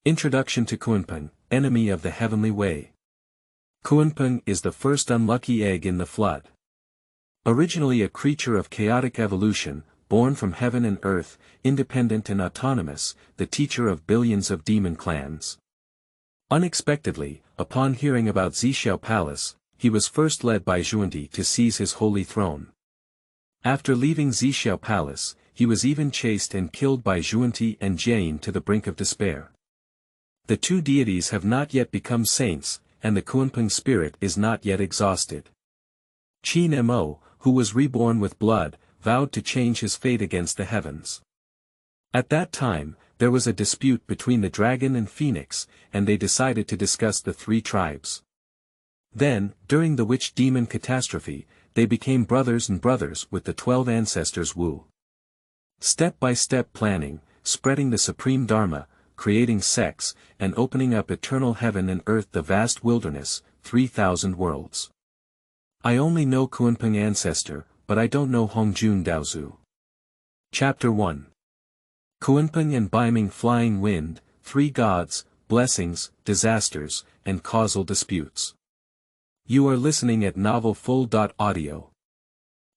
Introduction to Kunpeng, Enemy of the Heavenly Way. Kunpeng is the first unlucky egg in the flood. Originally a creature of chaotic evolution, born from heaven and earth, independent and autonomous, the teacher of billions of demon clans. Unexpectedly, upon hearing about Xixiao Palace, he was first led by Zhuanti to seize his holy throne. After leaving Xixiao Palace, he was even chased and killed by Zhuanti and Jiayin to the brink of despair. The two deities have not yet become saints, and the Kunpeng spirit is not yet exhausted. Qin Mo, who was reborn with blood, vowed to change his fate against the heavens. At that time, there was a dispute between the dragon and phoenix, and they decided to discuss the three tribes. Then, during the witch demon catastrophe, they became brothers and brothers with the 12 ancestors Wu. Step-by-step planning, spreading the supreme Dharma, creating sects, and opening up eternal heaven and earth, the vast wilderness, 3,000 worlds. I only know Kunpeng Ancestor, but I don't know Hongjun Daozu. Chapter 1. Kunpeng and Beiming Flying Wind, Three Gods, Blessings, Disasters, and Causal Disputes. You are listening at novelfull.audio.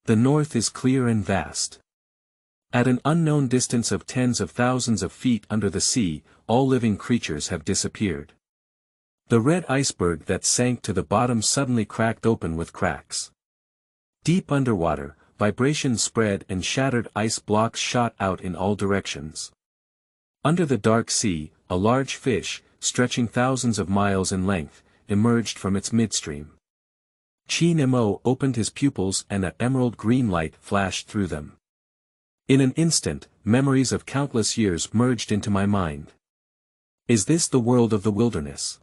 The north is clear and vast. At an unknown distance of tens of thousands of feet under the sea, all living creatures have disappeared. The red iceberg that sank to the bottom suddenly cracked open with cracks. Deep underwater, vibrations spread and shattered ice blocks shot out in all directions. Under the dark sea, a large fish, stretching thousands of miles in length, emerged from its midstream. Qin Mo opened his pupils and an emerald green light flashed through them. In an instant, memories of countless years merged into my mind. Is this the world of the wilderness?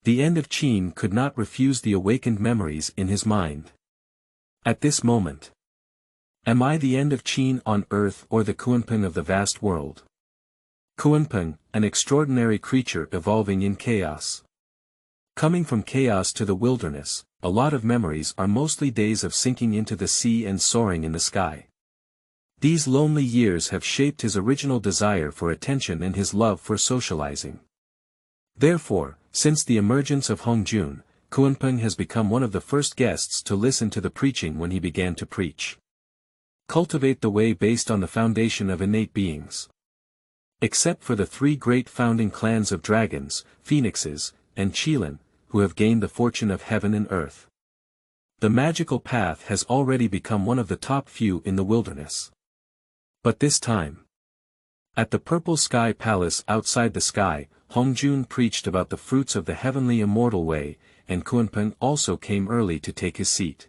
The end of Qin could not refuse the awakened memories in his mind. At this moment, am I the end of Qin on earth or the Kunpeng of the vast world? Kunpeng, an extraordinary creature evolving in chaos. Coming from chaos to the wilderness, a lot of memories are mostly days of sinking into the sea and soaring in the sky. These lonely years have shaped his original desire for attention and his love for socializing. Therefore, since the emergence of Hongjun, Kunpeng has become one of the first guests to listen to the preaching when he began to preach. Cultivate the way based on the foundation of innate beings. Except for the three great founding clans of dragons, phoenixes, and Qilin, who have gained the fortune of heaven and earth. The magical path has already become one of the top few in the wilderness. But this time, at the Purple Sky Palace outside the sky, Hongjun preached about the fruits of the heavenly immortal way, and Kunpeng also came early to take his seat.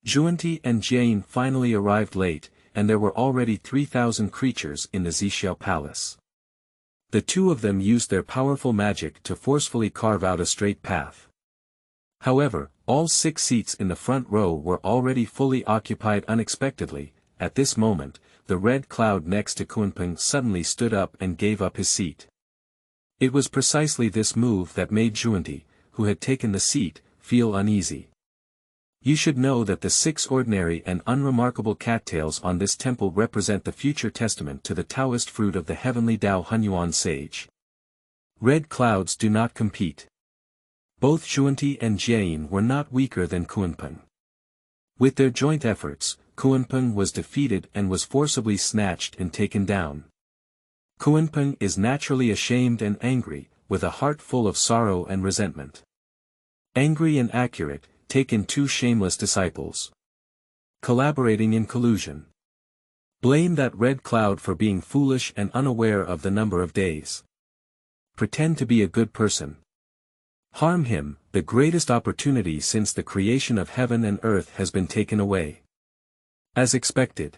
Zhuanti and Jiayin finally arrived late, and there were already 3,000 creatures in the Xixiao Palace. The two of them used their powerful magic to forcefully carve out a straight path. However, all 6 seats in the front row were already fully occupied unexpectedly. At this moment, the red cloud next to Kunpeng suddenly stood up and gave up his seat. It was precisely this move that made Zhuanti, who had taken the seat, feel uneasy. You should know that the 6 ordinary and unremarkable cattails on this temple represent the future testament to the Taoist fruit of the heavenly Dao Hunyuan sage. Red clouds do not compete. Both Zhuanti and Jiayin were not weaker than Kunpeng. With their joint efforts, Kunpeng was defeated and was forcibly snatched and taken down. Kunpeng is naturally ashamed and angry, with a heart full of sorrow and resentment. Angry and accurate, take in 2 shameless disciples. Collaborating in collusion. Blame that red cloud for being foolish and unaware of the number of days. Pretend to be a good person. Harm him, the greatest opportunity since the creation of heaven and earth has been taken away. As expected.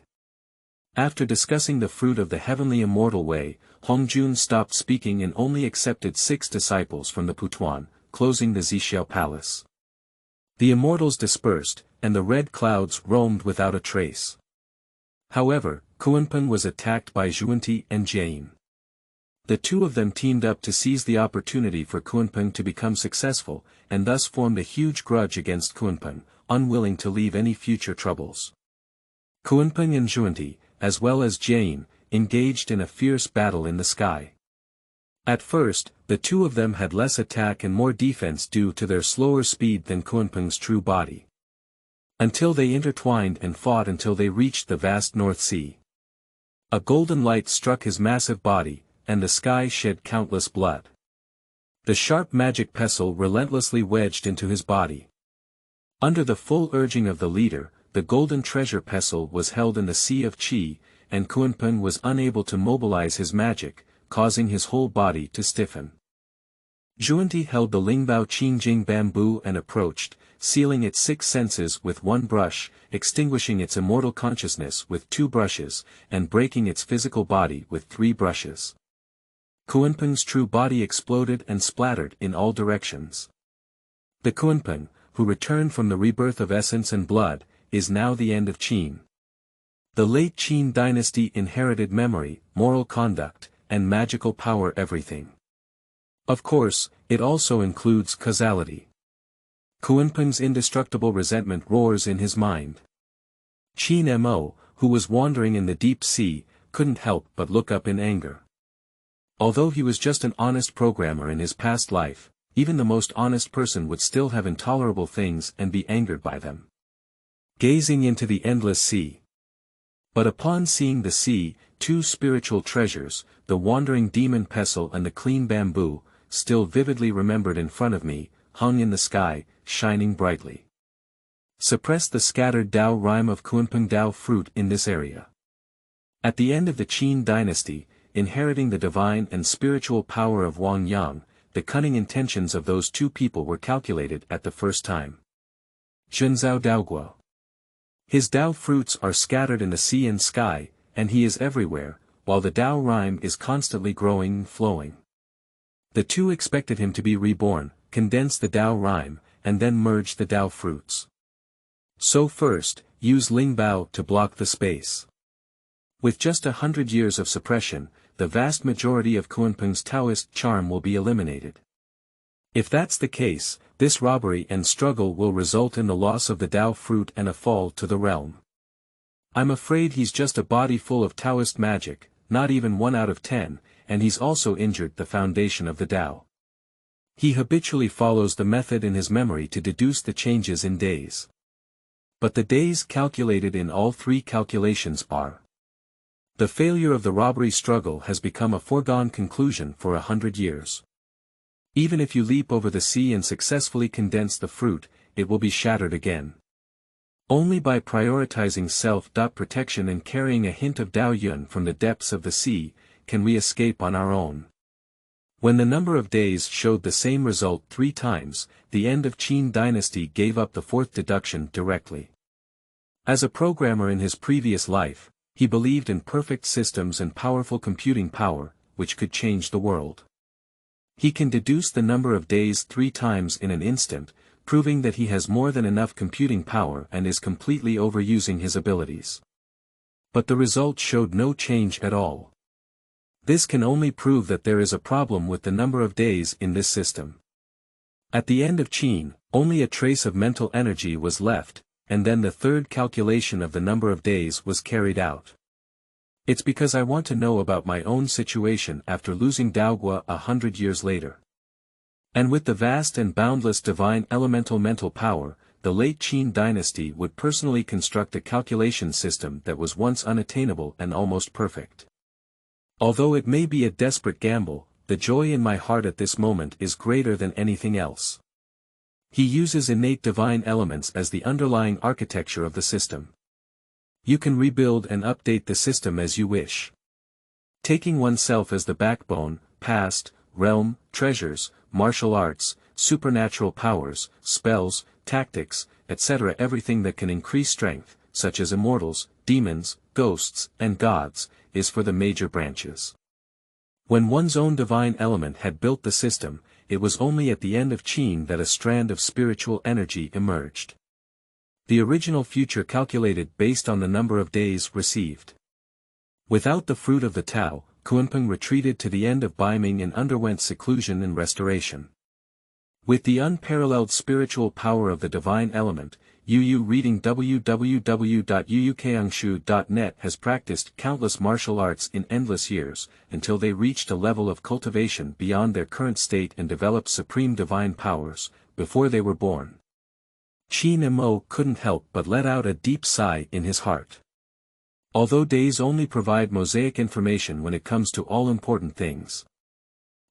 After discussing the fruit of the heavenly immortal way, Hongjun stopped speaking and only accepted 6 disciples from the Putuan, closing the Xixiao Palace. The immortals dispersed, and the red clouds roamed without a trace. However, Kunpeng was attacked by Zhuanti and Jiayin. The two of them teamed up to seize the opportunity for Kunpeng to become successful, and thus formed a huge grudge against Kunpeng, unwilling to leave any future troubles. Kunpeng and Zhuanti, as well as Jiayin, engaged in a fierce battle in the sky. At first, the two of them had less attack and more defense due to their slower speed than Kunpeng's true body. Until they intertwined and fought until they reached the vast North Sea. A golden light struck his massive body, and the sky shed countless blood. The sharp magic pestle relentlessly wedged into his body. Under the full urging of the leader, the golden treasure pestle was held in the sea of qi, and Kunpeng was unable to mobilize his magic, causing his whole body to stiffen. Zhuanti held the Lingbao Qingjing bamboo and approached, sealing its 6 senses with one brush, extinguishing its immortal consciousness with 2 brushes, and breaking its physical body with 3 brushes. Kunpeng's true body exploded and splattered in all directions. The Kunpeng, who returned from the rebirth of essence and blood, is now the end of Qin. The late Qin dynasty inherited memory, moral conduct, and magical power everything. Of course, it also includes causality. Kunpeng's indestructible resentment roars in his mind. Qin Mo, who was wandering in the deep sea, couldn't help but look up in anger. Although he was just an honest programmer in his past life, even the most honest person would still have intolerable things and be angered by them. Gazing into the endless sea. But upon seeing the sea, 2 spiritual treasures, the wandering demon pestle and the clean bamboo, still vividly remembered in front of me, hung in the sky, shining brightly. Suppress the scattered Tao rhyme of Kunpeng Tao fruit in this area. At the end of the Qin dynasty, inheriting the divine and spiritual power of Wang Yang, the cunning intentions of those 2 people were calculated at the first time. Zhenzhao Daoguo. His Tao fruits are scattered in the sea and sky, and he is everywhere, while the Tao rhyme is constantly growing and flowing. The 2 expected him to be reborn, condense the Tao rhyme, and then merge the Tao fruits. So first, use Lingbao to block the space. With just 100 years of suppression, the vast majority of Kunpeng's Taoist charm will be eliminated. If that's the case, this robbery and struggle will result in the loss of the Tao fruit and a fall to the realm. I'm afraid he's just a body full of Taoist magic, not even 1 out of 10, and he's also injured the foundation of the Tao. He habitually follows the method in his memory to deduce the changes in days. But the days calculated in all 3 calculations are. The failure of the robbery struggle has become a foregone conclusion for 100 years. Even if you leap over the sea and successfully condense the fruit, it will be shattered again. Only by prioritizing self-protection and carrying a hint of Tao Yun from the depths of the sea, can we escape on our own. When the number of days showed the same result 3 times, the end of Qin dynasty gave up the 4th deduction directly. As a programmer in his previous life, he believed in perfect systems and powerful computing power, which could change the world. He can deduce the number of days 3 times in an instant, proving that he has more than enough computing power and is completely overusing his abilities. But the result showed no change at all. This can only prove that there is a problem with the number of days in this system. At the end of Qin, only a trace of mental energy was left, and then the 3rd calculation of the number of days was carried out. It's because I want to know about my own situation after losing Daogua 100 years later. And with the vast and boundless divine elemental mental power, the late Qin dynasty would personally construct a calculation system that was once unattainable and almost perfect. Although it may be a desperate gamble, the joy in my heart at this moment is greater than anything else. He uses innate divine elements as the underlying architecture of the system. You can rebuild and update the system as you wish. Taking oneself as the backbone, past, realm, treasures, martial arts, supernatural powers, spells, tactics, etc. Everything that can increase strength, such as immortals, demons, ghosts, and gods, is for the major branches. When one's own divine element had built the system, it was only at the end of Qin that a strand of spiritual energy emerged. The original future calculated based on the number of days received. Without the fruit of the Tao, Kunpeng retreated to the end of Beiming and underwent seclusion and restoration. With the unparalleled spiritual power of the divine element, Yu reading www.yuukangshu.net has practiced countless martial arts in endless years, until they reached a level of cultivation beyond their current state and developed supreme divine powers, before they were born. Qi Nemo couldn't help but let out a deep sigh in his heart. Although days only provide mosaic information when it comes to all important things.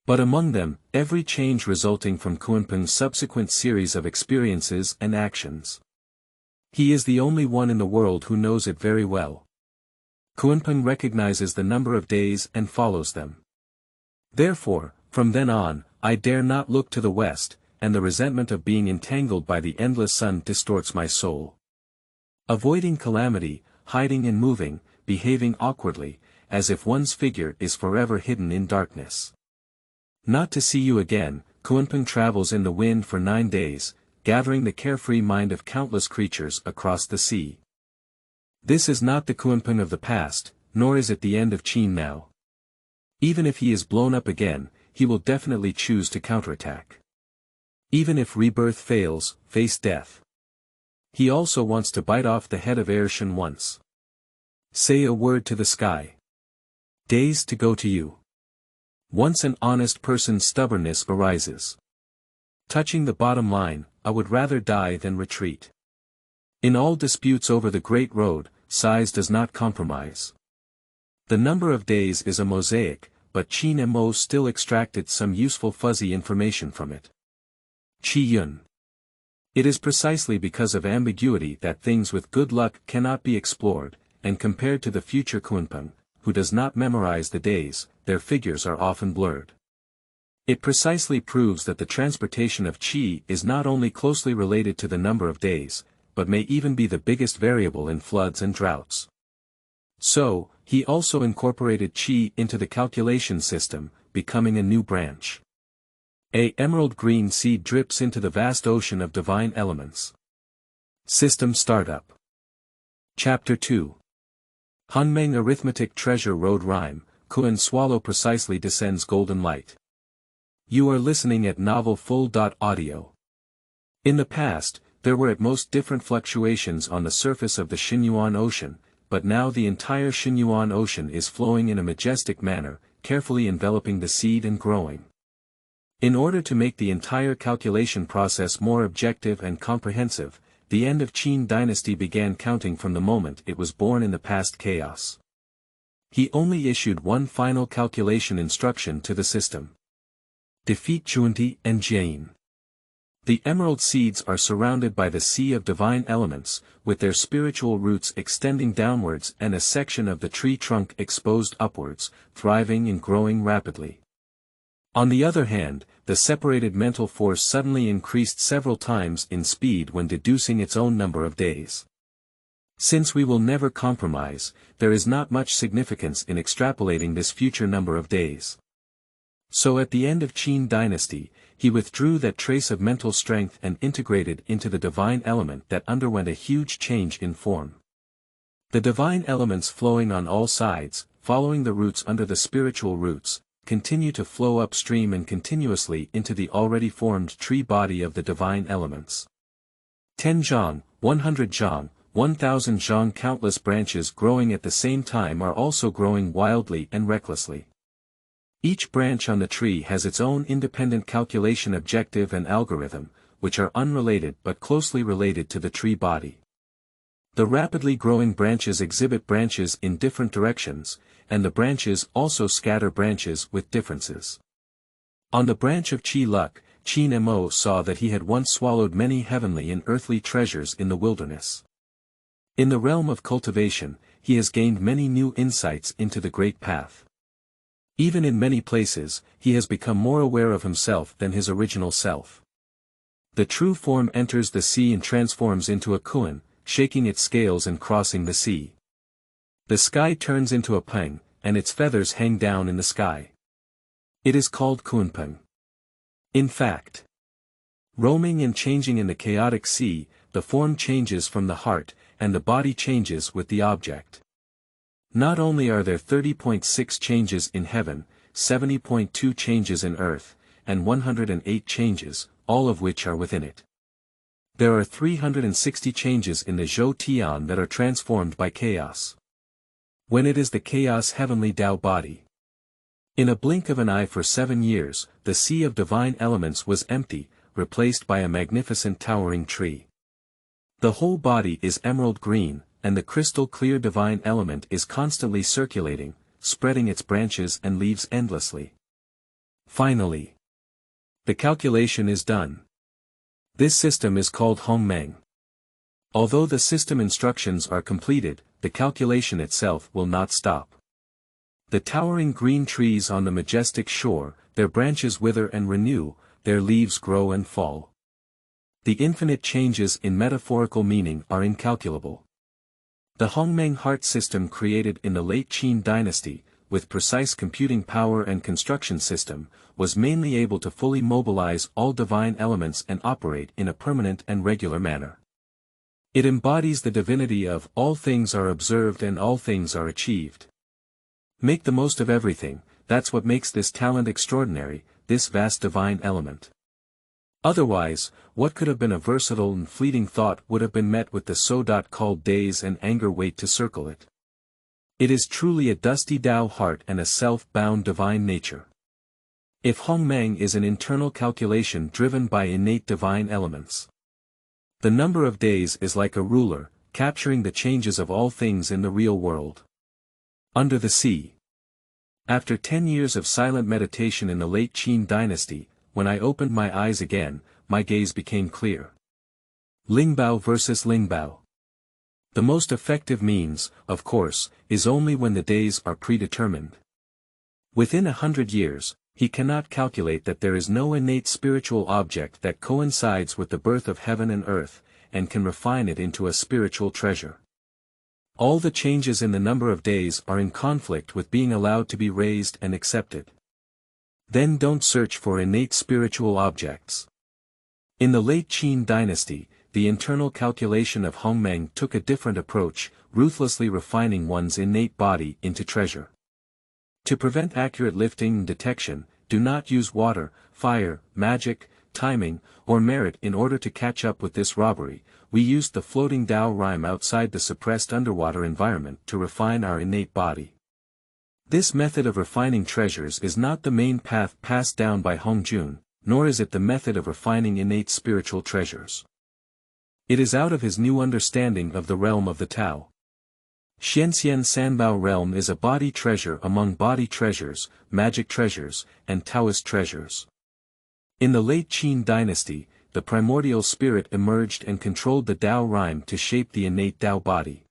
But among them, every change resulting from Kunpeng's subsequent series of experiences and actions. He is the only one in the world who knows it very well. Kunpeng recognizes the number of days and follows them. Therefore, from then on, I dare not look to the west, and the resentment of being entangled by the endless sun distorts my soul. Avoiding calamity, hiding and moving, behaving awkwardly, as if one's figure is forever hidden in darkness. Not to see you again, Kunpeng travels in the wind for 9 days, gathering the carefree mind of countless creatures across the sea. This is not the Kunpeng of the past, nor is it the end of Qin now. Even if he is blown up again, he will definitely choose to counterattack. Even if rebirth fails, face death. He also wants to bite off the head of Ershan once. Say a word to the sky. Days to go to you. Once an honest person's stubbornness arises. Touching the bottom line, I would rather die than retreat. In all disputes over the Great Road, size does not compromise. The number of days is a mosaic, but Qin Mo still extracted some useful fuzzy information from it. Qi Yun. It is precisely because of ambiguity that things with good luck cannot be explored, and compared to the future Kunpeng, who does not memorize the days, their figures are often blurred. It precisely proves that the transportation of qi is not only closely related to the number of days, but may even be the biggest variable in floods and droughts. So, he also incorporated qi into the calculation system, becoming a new branch. A emerald green seed drips into the vast ocean of divine elements. System Startup. Chapter 2. Hongmeng Arithmetic Treasure Road Rhyme, Kun Swallow precisely descends golden light. You are listening at Novel Full.audio. In the past, there were at most different fluctuations on the surface of the Xinyuan Ocean, but now the entire Xinyuan Ocean is flowing in a majestic manner, carefully enveloping the seed and growing. In order to make the entire calculation process more objective and comprehensive, the end of Qin dynasty began counting from the moment it was born in the past chaos. He only issued one final calculation instruction to the system. Defeat Junti and Jian. The emerald seeds are surrounded by the sea of divine elements, with their spiritual roots extending downwards and a section of the tree trunk exposed upwards, thriving and growing rapidly. On the other hand, the separated mental force suddenly increased several times in speed when deducing its own number of days. Since we will never compromise, there is not much significance in extrapolating this future number of days. So at the end of Qin dynasty, he withdrew that trace of mental strength and integrated into the divine element that underwent a huge change in form. The divine elements flowing on all sides, following the roots under the spiritual roots, continue to flow upstream and continuously into the already formed tree body of the divine elements. 10 zhang, 100 zhang, 1000 zhang. Countless branches growing at the same time are also growing wildly and recklessly. Each branch on the tree has its own independent calculation objective and algorithm, which are unrelated but closely related to the tree body. The rapidly growing branches exhibit branches in different directions, and the branches also scatter branches with differences. On the branch of Qi Luck, Qin Mo saw that he had once swallowed many heavenly and earthly treasures in the wilderness. In the realm of cultivation, he has gained many new insights into the great path. Even in many places, he has become more aware of himself than his original self. The true form enters the sea and transforms into a Kun, shaking its scales and crossing the sea. The sky turns into a Peng, and its feathers hang down in the sky. It is called Kunpeng. In fact, roaming and changing in the chaotic sea, the form changes from the heart, and the body changes with the object. Not only are there 30.6 changes in heaven, 70.2 changes in earth, and 108 changes, all of which are within it. There are 360 changes in the Zhou Tian that are transformed by chaos. When it is the chaos heavenly Tao body. In a blink of an eye for 7 years, the sea of divine elements was empty, replaced by a magnificent towering tree. The whole body is emerald green, and the crystal clear divine element is constantly circulating, spreading its branches and leaves endlessly. Finally, the calculation is done. This system is called Hongmeng. Although the system instructions are completed, the calculation itself will not stop. The towering green trees on the majestic shore, their branches wither and renew, their leaves grow and fall. The infinite changes in metaphorical meaning are incalculable. The Hongmeng heart system created in the late Qin dynasty, with precise computing power and construction system, was mainly able to fully mobilize all divine elements and operate in a permanent and regular manner. It embodies the divinity of all things are observed and all things are achieved. Make the most of everything, that's what makes this talent extraordinary, this vast divine element. Otherwise, what could have been a versatile and fleeting thought would have been met with the so-called daze and anger wait to circle it. It is truly a dusty Tao heart and a self-bound divine nature. If Hongmeng is an internal calculation driven by innate divine elements. The number of days is like a ruler, capturing the changes of all things in the real world. Under the sea. After 10 years of silent meditation in the late Qin dynasty, when I opened my eyes again, my gaze became clear. Lingbao versus Lingbao. The most effective means, of course, is only when the days are predetermined. Within 100 years, he cannot calculate that there is no innate spiritual object that coincides with the birth of heaven and earth, and can refine it into a spiritual treasure. All the changes in the number of days are in conflict with being allowed to be raised and accepted. Then don't search for innate spiritual objects. In the late Qin dynasty, the internal calculation of Hongmeng took a different approach, ruthlessly refining one's innate body into treasure. To prevent accurate lifting and detection, do not use water, fire, magic, timing, or merit in order to catch up with this robbery. We used the floating Tao rhyme outside the suppressed underwater environment to refine our innate body. This method of refining treasures is not the main path passed down by Hongjun, nor is it the method of refining innate spiritual treasures. It is out of his new understanding of the realm of the Tao. Xianxia Sanbao realm is a body treasure among body treasures, magic treasures, and Taoist treasures. In the late Qin dynasty, the primordial spirit emerged and controlled the Tao rhyme to shape the innate Tao body.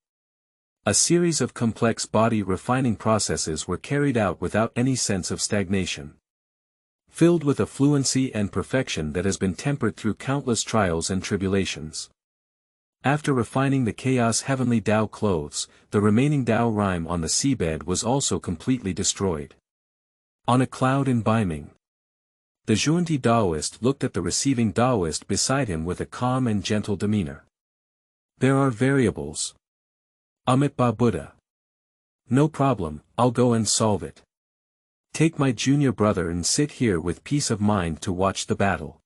A series of complex body refining processes were carried out without any sense of stagnation. Filled with a fluency and perfection that has been tempered through countless trials and tribulations. After refining the chaos heavenly Tao clothes, the remaining Tao rhyme on the seabed was also completely destroyed. On a cloud in Beiming. The Zhuanti Taoist looked at the receiving Taoist beside him with a calm and gentle demeanor. There are variables. Amitabha Buddha. No problem, I'll go and solve it. Take my junior brother and sit here with peace of mind to watch the battle.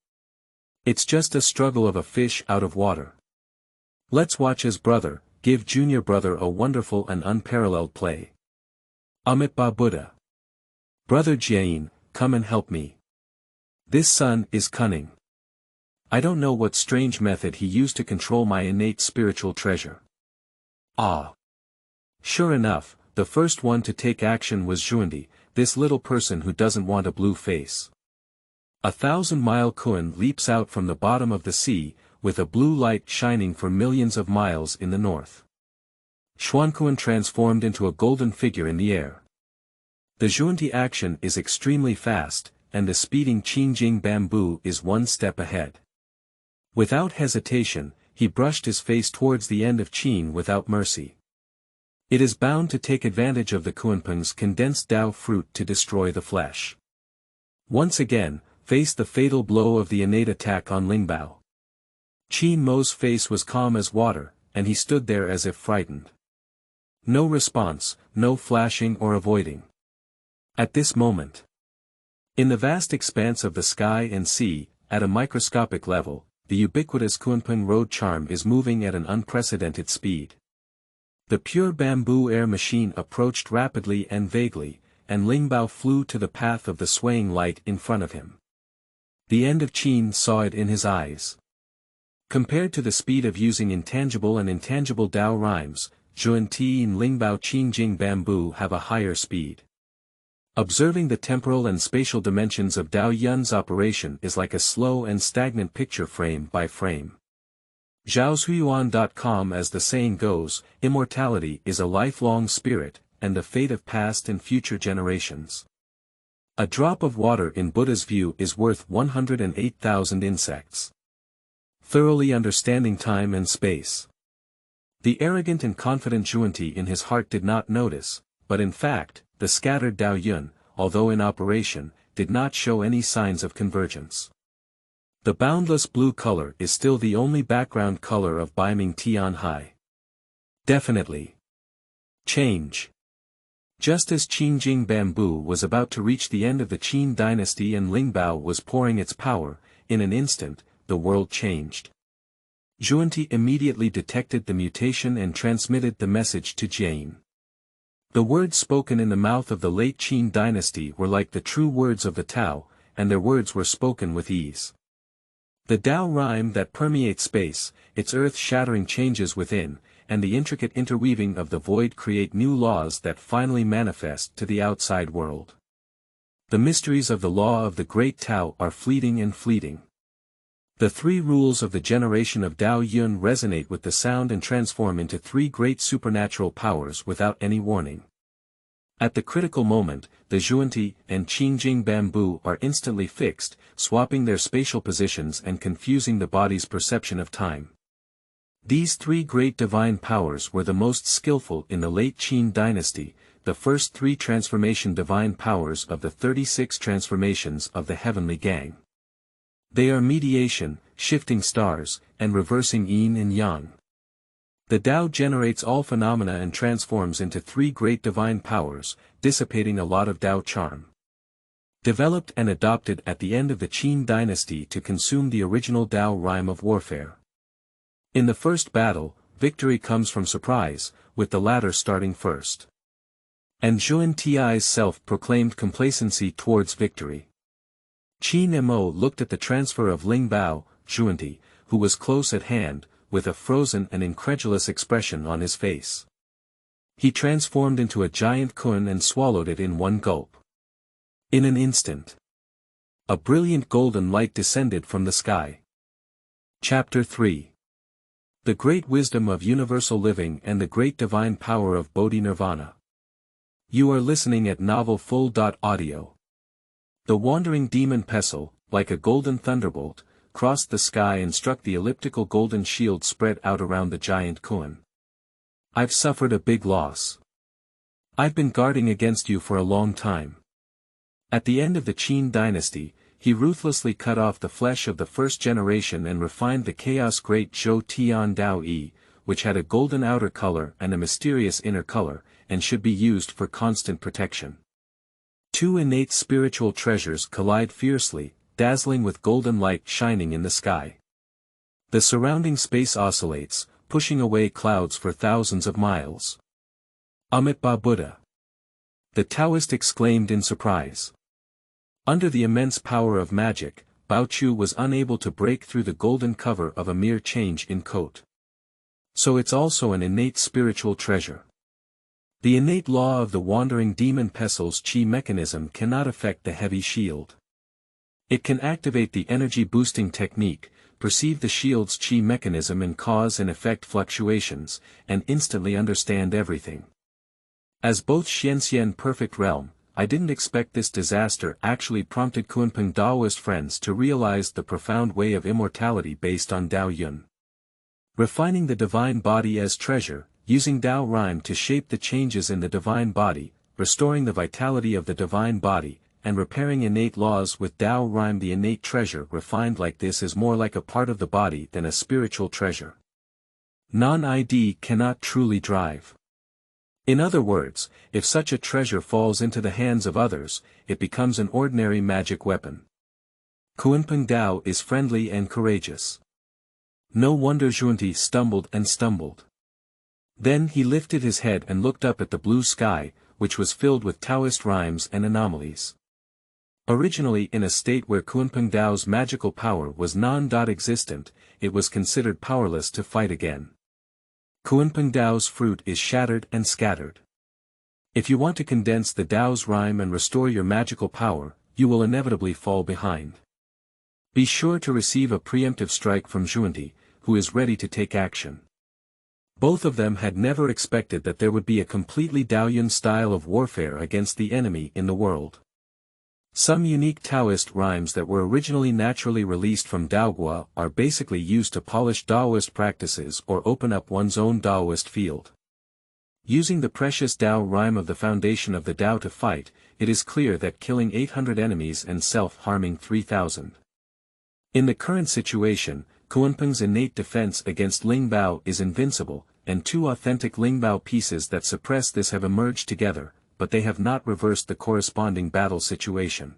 It's just a struggle of a fish out of water. Let's watch his brother, give junior brother a wonderful and unparalleled play. Amitabha Buddha. Brother Jiayin, come and help me. This son is cunning. I don't know what strange method he used to control my innate spiritual treasure. Ah. Sure enough, the first one to take action was Zhuandi, this little person who doesn't want a blue face. 1,000-mile Kun leaps out from the bottom of the sea, with a blue light shining for millions of miles in the north. Xuankuan transformed into a golden figure in the air. The Zhuanti action is extremely fast, and the speeding Qingjing bamboo is one step ahead. Without hesitation, he brushed his face towards the end of Qin without mercy. It is bound to take advantage of the Kunpeng's condensed Tao fruit to destroy the flesh. Once again, face the fatal blow of the innate attack on Lingbao. Qin Mo's face was calm as water, and he stood there as if frightened. No response, no flashing or avoiding. At this moment, in the vast expanse of the sky and sea, at a microscopic level, the ubiquitous Kunpeng road charm is moving at an unprecedented speed. The pure bamboo air machine approached rapidly and vaguely, and Lingbao flew to the path of the swaying light in front of him. The end of Qin saw it in his eyes. Compared to the speed of using intangible and intangible Dao rhymes, Zhuan Ti and Lingbao Qingjing Bamboo have a higher speed. Observing the temporal and spatial dimensions of Dao Yun's operation is like a slow and stagnant picture frame by frame. Zhaohuiyuan.com, as the saying goes, immortality is a lifelong spirit, and the fate of past and future generations. A drop of water in Buddha's view is worth 108,000 insects. Thoroughly understanding time and space. The arrogant and confident Zhuanti in his heart did not notice, but in fact, the scattered Dao Yun, although in operation, did not show any signs of convergence. The boundless blue color is still the only background color of Beiming Tianhai. Definitely. Change. Just as Qingjing Bamboo was about to reach the end of the Qin dynasty and Lingbao was pouring its power, in an instant, the world changed. Zhuanti immediately detected the mutation and transmitted the message to Jane. The words spoken in the mouth of the late Qin dynasty were like the true words of the Tao, and their words were spoken with ease. The Tao rhyme that permeates space, its earth-shattering changes within, and the intricate interweaving of the void create new laws that finally manifest to the outside world. The mysteries of the law of the great Tao are fleeting and fleeting. The three rules of the generation of Dao Yun resonate with the sound and transform into three great supernatural powers without any warning. At the critical moment, the Zhuanti and Qingjing Bamboo are instantly fixed, swapping their spatial positions and confusing the body's perception of time. These three great divine powers were the most skillful in the late Qin dynasty, the first three transformation divine powers of the 36 transformations of the Heavenly Gang. They are mediation, shifting stars, and reversing yin and yang. The Tao generates all phenomena and transforms into three great divine powers, dissipating a lot of Tao charm. Developed and adopted at the end of the Qin dynasty to consume the original Tao rhyme of warfare. In the first battle, victory comes from surprise, with the latter starting first. And Zhuan Ti's self-proclaimed complacency towards victory. Qin Mo looked at the transfer of Lingbao, Zhuanti, who was close at hand, with a frozen and incredulous expression on his face. He transformed into a giant kun and swallowed it in one gulp. In an instant, a brilliant golden light descended from the sky. Chapter 3. The Great Wisdom of Universal Living and the Great Divine Power of Bodhi Nirvana. You are listening at novelfull.audio. The wandering demon Pestle, like a golden thunderbolt, crossed the sky and struck the elliptical golden shield spread out around the giant kun. I've suffered a big loss. I've been guarding against you for a long time. At the end of the Qin dynasty, he ruthlessly cut off the flesh of the first generation and refined the chaos great Zhou Tian Dao Yi, which had a golden outer color and a mysterious inner color, and should be used for constant protection. Two innate spiritual treasures collide fiercely, dazzling with golden light shining in the sky. The surrounding space oscillates, pushing away clouds for thousands of miles. Amitabha Buddha. The Taoist exclaimed in surprise. Under the immense power of magic, Bao Chu was unable to break through the golden cover of a mere change in coat. So it's also an innate spiritual treasure. The innate law of the wandering demon Pestle's chi mechanism cannot affect the heavy shield. It can activate the energy-boosting technique, perceive the shield's chi mechanism and cause and effect fluctuations, and instantly understand everything. As both Xianxia and Perfect Realm, I didn't expect this disaster actually prompted Kunpeng Daoist friends to realize the profound way of immortality based on Dao Yun. Refining the divine body as treasure, using Dao rhyme to shape the changes in the divine body, restoring the vitality of the divine body, and repairing innate laws with Dao rhyme. The innate treasure refined like this is more like a part of the body than a spiritual treasure. Non-ID cannot truly drive. In other words, if such a treasure falls into the hands of others, it becomes an ordinary magic weapon. Kunpeng Dao is friendly and courageous. No wonder Zhuanti stumbled and stumbled. Then he lifted his head and looked up at the blue sky, which was filled with Taoist rhymes and anomalies. Originally in a state where Kunpeng Dao's magical power was non-existent, it was considered powerless to fight again. Kunpeng Dao's fruit is shattered and scattered. If you want to condense the Dao's rhyme and restore your magical power, you will inevitably fall behind. Be sure to receive a preemptive strike from Zhuanti, who is ready to take action. Both of them had never expected that there would be a completely Daoyuan style of warfare against the enemy in the world. Some unique Taoist rhymes that were originally naturally released from Daogua are basically used to polish Daoist practices or open up one's own Daoist field. Using the precious Dao rhyme of the foundation of the Dao to fight, it is clear that killing 800 enemies and self-harming 3,000. In the current situation, Kunpeng's innate defense against Lingbao is invincible, and two authentic Lingbao pieces that suppress this have emerged together, but they have not reversed the corresponding battle situation.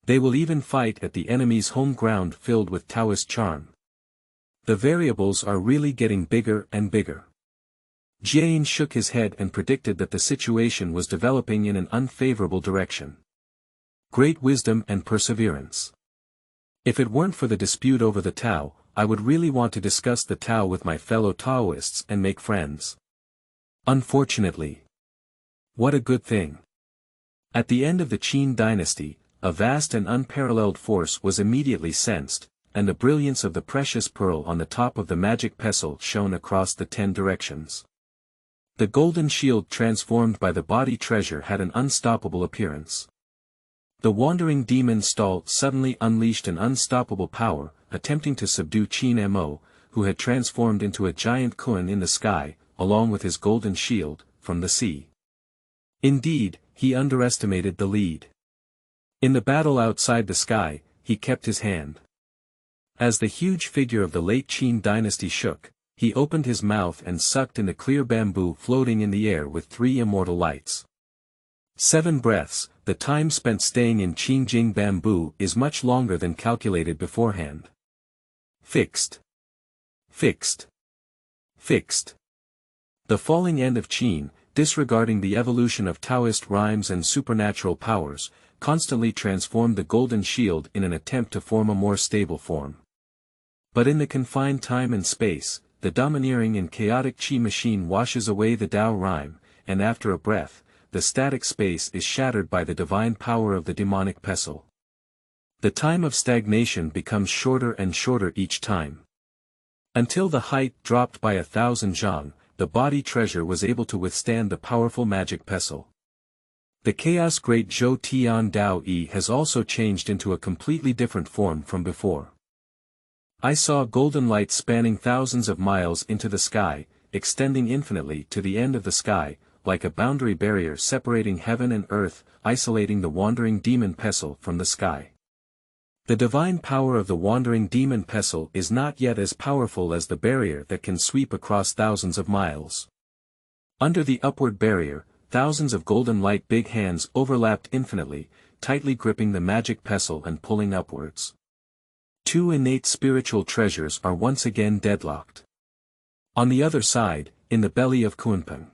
They will even fight at the enemy's home ground filled with Taoist charm. The variables are really getting bigger and bigger. Jian shook his head and predicted that the situation was developing in an unfavorable direction. Great wisdom and perseverance. If it weren't for the dispute over the Tao, I would really want to discuss the Tao with my fellow Taoists and make friends. Unfortunately. What a good thing. At the end of the Qin dynasty, a vast and unparalleled force was immediately sensed, and the brilliance of the precious pearl on the top of the magic pestle shone across the 10 directions. The golden shield transformed by the Bodhi treasure had an unstoppable appearance. The wandering demon stall suddenly unleashed an unstoppable power, attempting to subdue Qin Mo, who had transformed into a giant Kun in the sky, along with his golden shield, from the sea. Indeed, he underestimated the lead. In the battle outside the sky, he kept his hand. As the huge figure of the late Qin dynasty shook, he opened his mouth and sucked in the clear bamboo floating in the air with 3 immortal lights. 7 breaths, the time spent staying in Qingjing bamboo is much longer than calculated beforehand. Fixed. Fixed. Fixed. The falling end of Qin, disregarding the evolution of Taoist rhymes and supernatural powers, constantly transformed the golden shield in an attempt to form a more stable form. But in the confined time and space, the domineering and chaotic Qi machine washes away the Dao rhyme, and after a breath, the static space is shattered by the divine power of the demonic pestle. The time of stagnation becomes shorter and shorter each time. Until the height dropped by 1,000 zhang, the Bodhi treasure was able to withstand the powerful magic pestle. The chaos great Zhou Tian Dao Yi has also changed into a completely different form from before. I saw golden light spanning thousands of miles into the sky, extending infinitely to the end of the sky, like a boundary barrier separating heaven and earth, isolating the wandering demon pestle from the sky. The divine power of the wandering demon pestle is not yet as powerful as the barrier that can sweep across thousands of miles. Under the upward barrier, thousands of golden light big hands overlapped infinitely, tightly gripping the magic pestle and pulling upwards. 2 innate spiritual treasures are once again deadlocked. On the other side, in the belly of Kunpeng,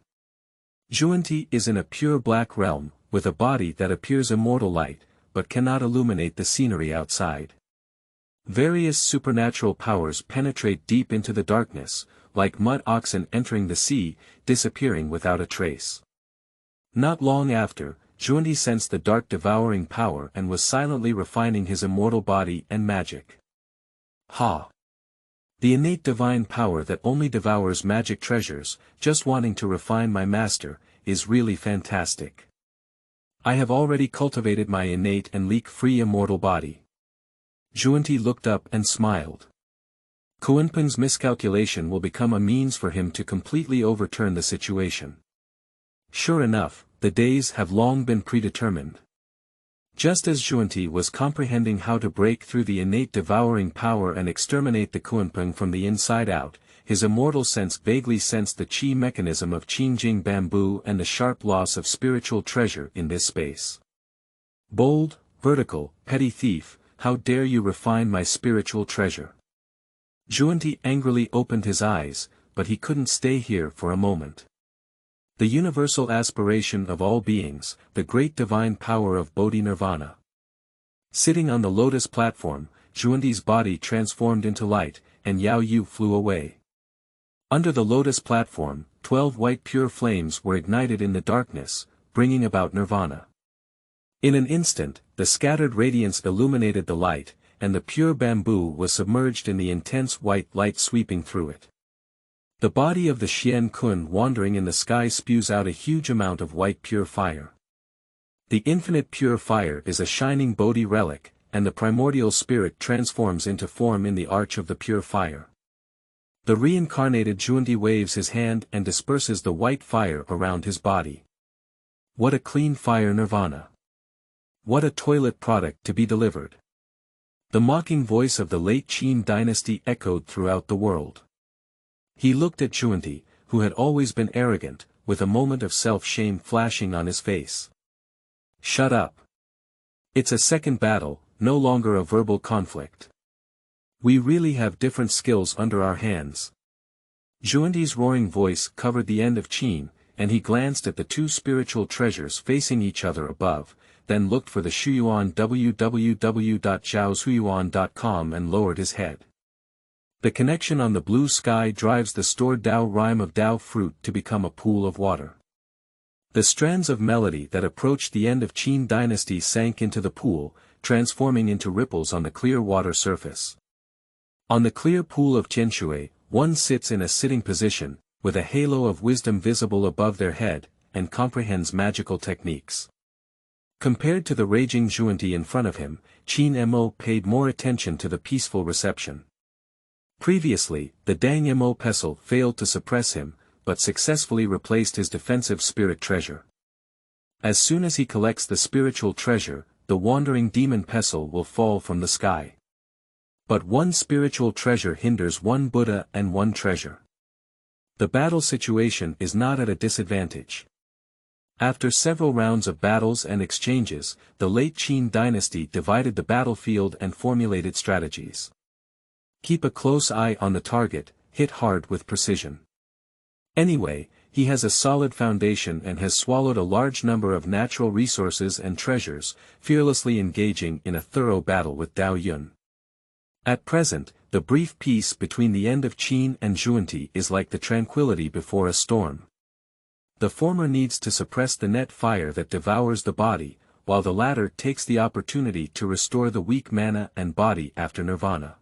Zhuanti is in a pure black realm, with a body that appears immortal light, but cannot illuminate the scenery outside. Various supernatural powers penetrate deep into the darkness, like mud oxen entering the sea, disappearing without a trace. Not long after, Zhuanti sensed the dark devouring power and was silently refining his immortal body and magic. Ha! The innate divine power that only devours magic treasures, just wanting to refine my master, is really fantastic. I have already cultivated my innate and leak-free immortal body. Zhuanti looked up and smiled. Kunpeng's miscalculation will become a means for him to completely overturn the situation. Sure enough, the days have long been predetermined. Just as Zhuanti was comprehending how to break through the innate devouring power and exterminate the Kunpeng from the inside out, his immortal sense vaguely sensed the Qi mechanism of Qingjing bamboo and the sharp loss of spiritual treasure in this space. Bold, vertical, petty thief, how dare you refine my spiritual treasure? Zhuanti angrily opened his eyes, but he couldn't stay here for a moment. The universal aspiration of all beings, the great divine power of Bodhi Nirvana. Sitting on the lotus platform, Zhuanti's body transformed into light, and Yao Yu flew away. Under the lotus platform, 12 white pure flames were ignited in the darkness, bringing about Nirvana. In an instant, the scattered radiance illuminated the light, and the pure bamboo was submerged in the intense white light sweeping through it. The body of the Xian Kun wandering in the sky spews out a huge amount of white pure fire. The infinite pure fire is a shining Bodhi relic, and the primordial spirit transforms into form in the arch of the pure fire. The reincarnated Zhuanti waves his hand and disperses the white fire around his body. What a clean fire Nirvana! What a toilet product to be delivered! The mocking voice of the late Qin dynasty echoed throughout the world. He looked at Zhuanti, who had always been arrogant, with a moment of self-shame flashing on his face. Shut up. It's a second battle, no longer a verbal conflict. We really have different skills under our hands. Zhuanti's roaring voice covered the end of Qin, and he glanced at the two spiritual treasures facing each other above, then looked for the Shuyuan www.zhaoshuyuan.com and lowered his head. The connection on the blue sky drives the stored Dao rhyme of Dao fruit to become a pool of water. The strands of melody that approached the end of Qin dynasty sank into the pool, transforming into ripples on the clear water surface. On the clear pool of Tianshui, one sits in a sitting position, with a halo of wisdom visible above their head, and comprehends magical techniques. Compared to the raging Zhuanti in front of him, Qin Mo paid more attention to the peaceful reception. Previously, the Dang Mo pestle failed to suppress him, but successfully replaced his defensive spirit treasure. As soon as he collects the spiritual treasure, the wandering demon pestle will fall from the sky. But one spiritual treasure hinders one Buddha and one treasure. The battle situation is not at a disadvantage. After several rounds of battles and exchanges, the late Qin dynasty divided the battlefield and formulated strategies. Keep a close eye on the target, hit hard with precision. Anyway, he has a solid foundation and has swallowed a large number of natural resources and treasures, fearlessly engaging in a thorough battle with Dao Yun. At present, the brief peace between the end of Qin and Zhuanti is like the tranquility before a storm. The former needs to suppress the net fire that devours the body, while the latter takes the opportunity to restore the weak mana and body after Nirvana.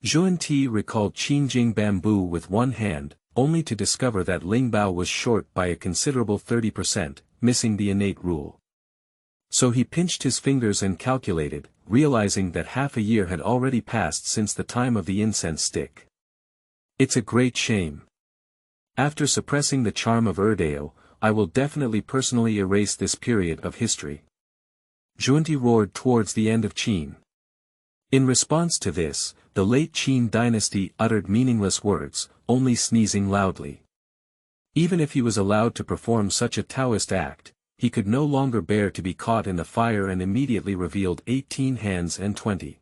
Zhuanti recalled Qinjing bamboo with one hand, only to discover that Lingbao was short by a considerable 30%, missing the innate rule. So he pinched his fingers and calculated, realizing that half a year had already passed since the time of the incense stick. It's a great shame. After suppressing the charm of Erdeo, I will definitely personally erase this period of history. Zhuanti roared towards the end of Qin. In response to this, the late Qin dynasty uttered meaningless words, only sneezing loudly. Even if he was allowed to perform such a Taoist act, he could no longer bear to be caught in the fire and immediately revealed 18 hands and 20.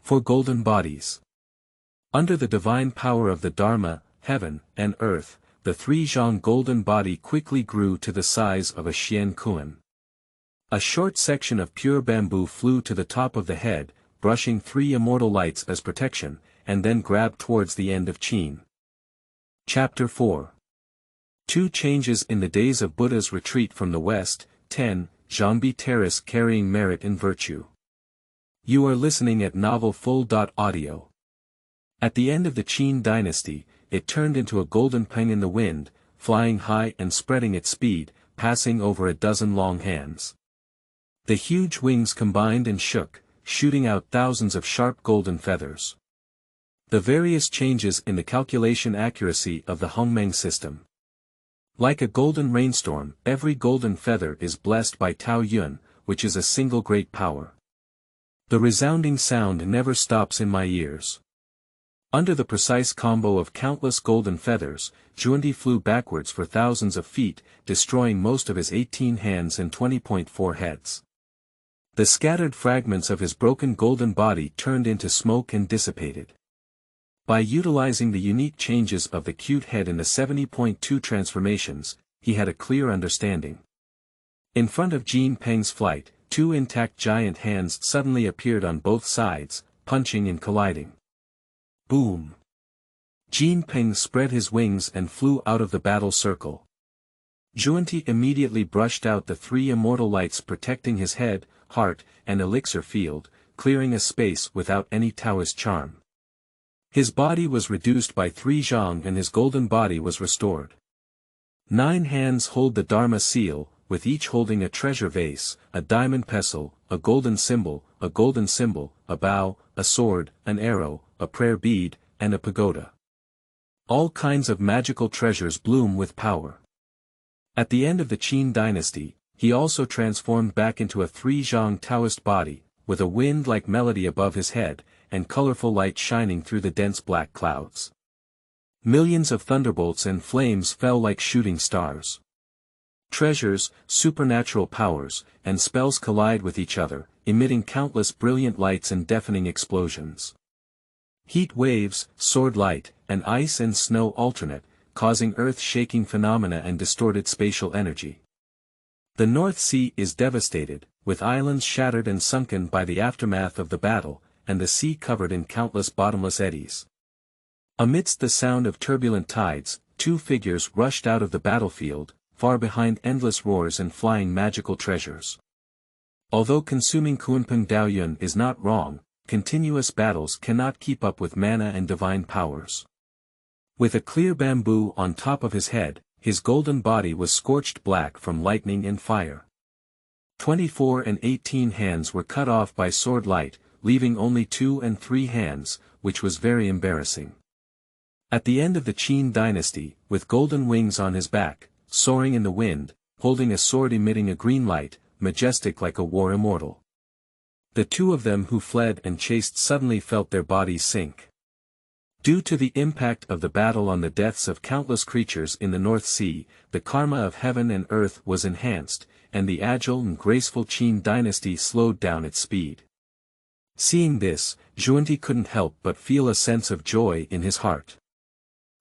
4 golden bodies. Under the divine power of the Dharma, heaven, and earth, the 3 zhang golden body quickly grew to the size of a Xian Kun. A short section of pure bamboo flew to the top of the head, brushing 3 immortal lights as protection, and then grabbed towards the end of Qin. Chapter 4. 2 changes in the days of Buddha's retreat from the West, 10, Zhangbi Terrace carrying merit and virtue. You are listening at Novel Full.audio. At the end of the Qin dynasty, it turned into a golden peng in the wind, flying high and spreading its speed, passing over a dozen long hands. The huge wings combined and shook, shooting out thousands of sharp golden feathers. The various changes in the calculation accuracy of the Hongmeng system. Like a golden rainstorm, every golden feather is blessed by Tao Yun, which is a single great power. The resounding sound never stops in my ears. Under the precise combo of countless golden feathers, Zhuanti flew backwards for thousands of feet, destroying most of his 18 hands and 20.4 heads. The scattered fragments of his broken golden body turned into smoke and dissipated. By utilizing the unique changes of the cute head in the 70.2 transformations, he had a clear understanding. In front of Jin Peng's flight, two intact giant hands suddenly appeared on both sides, punching and colliding. Boom! Jin Peng spread his wings and flew out of the battle circle. Zhuanti immediately brushed out the three immortal lights protecting his head, heart, and elixir field, clearing a space without any Taoist charm. His body was reduced by 3 zhang and his golden body was restored. 9 hands hold the Dharma seal, with each holding a treasure vase, a diamond pestle, a golden symbol, a bow, a sword, an arrow, a prayer bead, and a pagoda. All kinds of magical treasures bloom with power. At the end of the Qin dynasty, he also transformed back into a 3 zhang Taoist body, with a wind-like melody above his head, and colorful light shining through the dense black clouds. Millions of thunderbolts and flames fell like shooting stars. Treasures, supernatural powers, and spells collide with each other, emitting countless brilliant lights and deafening explosions. Heat waves, sword light, and ice and snow alternate, causing earth-shaking phenomena and distorted spatial energy. The North Sea is devastated, with islands shattered and sunken by the aftermath of the battle, and the sea covered in countless bottomless eddies. Amidst the sound of turbulent tides, 2 figures rushed out of the battlefield, far behind endless roars and flying magical treasures. Although consuming Kunpeng Daoyun is not wrong, continuous battles cannot keep up with mana and divine powers. With a clear bamboo on top of his head, his golden body was scorched black from lightning and fire. 24 and 18 hands were cut off by sword light, leaving only 2 and 3 hands, which was very embarrassing. At the end of the Qin dynasty, with golden wings on his back, soaring in the wind, holding a sword emitting a green light, majestic like a war immortal. The 2 of them who fled and chased suddenly felt their bodies sink. Due to the impact of the battle on the deaths of countless creatures in the North Sea, the karma of heaven and earth was enhanced, and the agile and graceful Qin dynasty slowed down its speed. Seeing this, Zhuanti couldn't help but feel a sense of joy in his heart.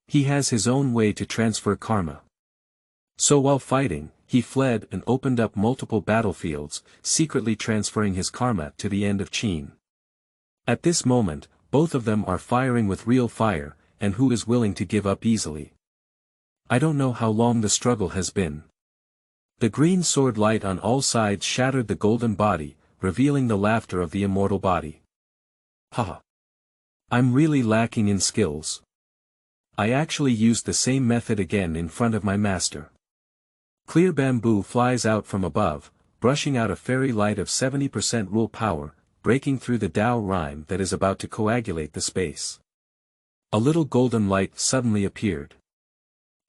He has his own way to transfer karma. So while fighting, he fled and opened up multiple battlefields, secretly transferring his karma to the end of Qin. At this moment, both of them are firing with real fire, and who is willing to give up easily? I don't know how long the struggle has been. The green sword light on all sides shattered the golden body, revealing the laughter of the immortal body. Haha. I'm really lacking in skills. I actually used the same method again in front of my master. Clear bamboo flies out from above, brushing out a fairy light of 70% rule power, breaking through the Tao rhyme that is about to coagulate the space. A little golden light suddenly appeared.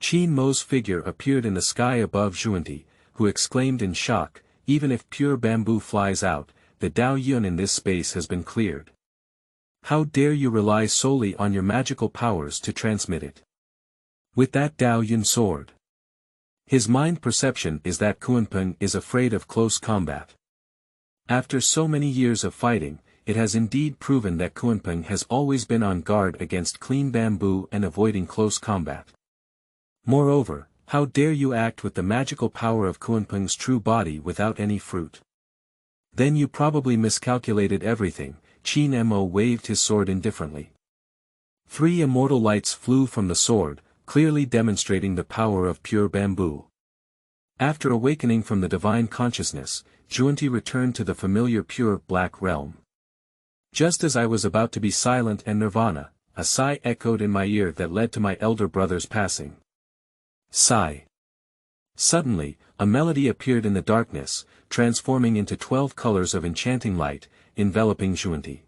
Qin Mo's figure appeared in the sky above Zhuanti, who exclaimed in shock, even if pure bamboo flies out, the Tao Yun in this space has been cleared. How dare you rely solely on your magical powers to transmit it? With that Tao Yun sword. His mind perception is that Kunpeng is afraid of close combat. After so many years of fighting, it has indeed proven that Kunpeng has always been on guard against clean bamboo and avoiding close combat. Moreover, how dare you act with the magical power of Kunpeng's true body without any fruit? Then you probably miscalculated everything. Qin Mo waved his sword indifferently. 3 immortal lights flew from the sword, clearly demonstrating the power of pure bamboo. After awakening from the divine consciousness, Zhuanti returned to the familiar pure black realm. Just as I was about to be silent and nirvana, a sigh echoed in my ear that led to my elder brother's passing. Sigh. Suddenly, a melody appeared in the darkness, transforming into 12 colors of enchanting light, enveloping Zhuanti.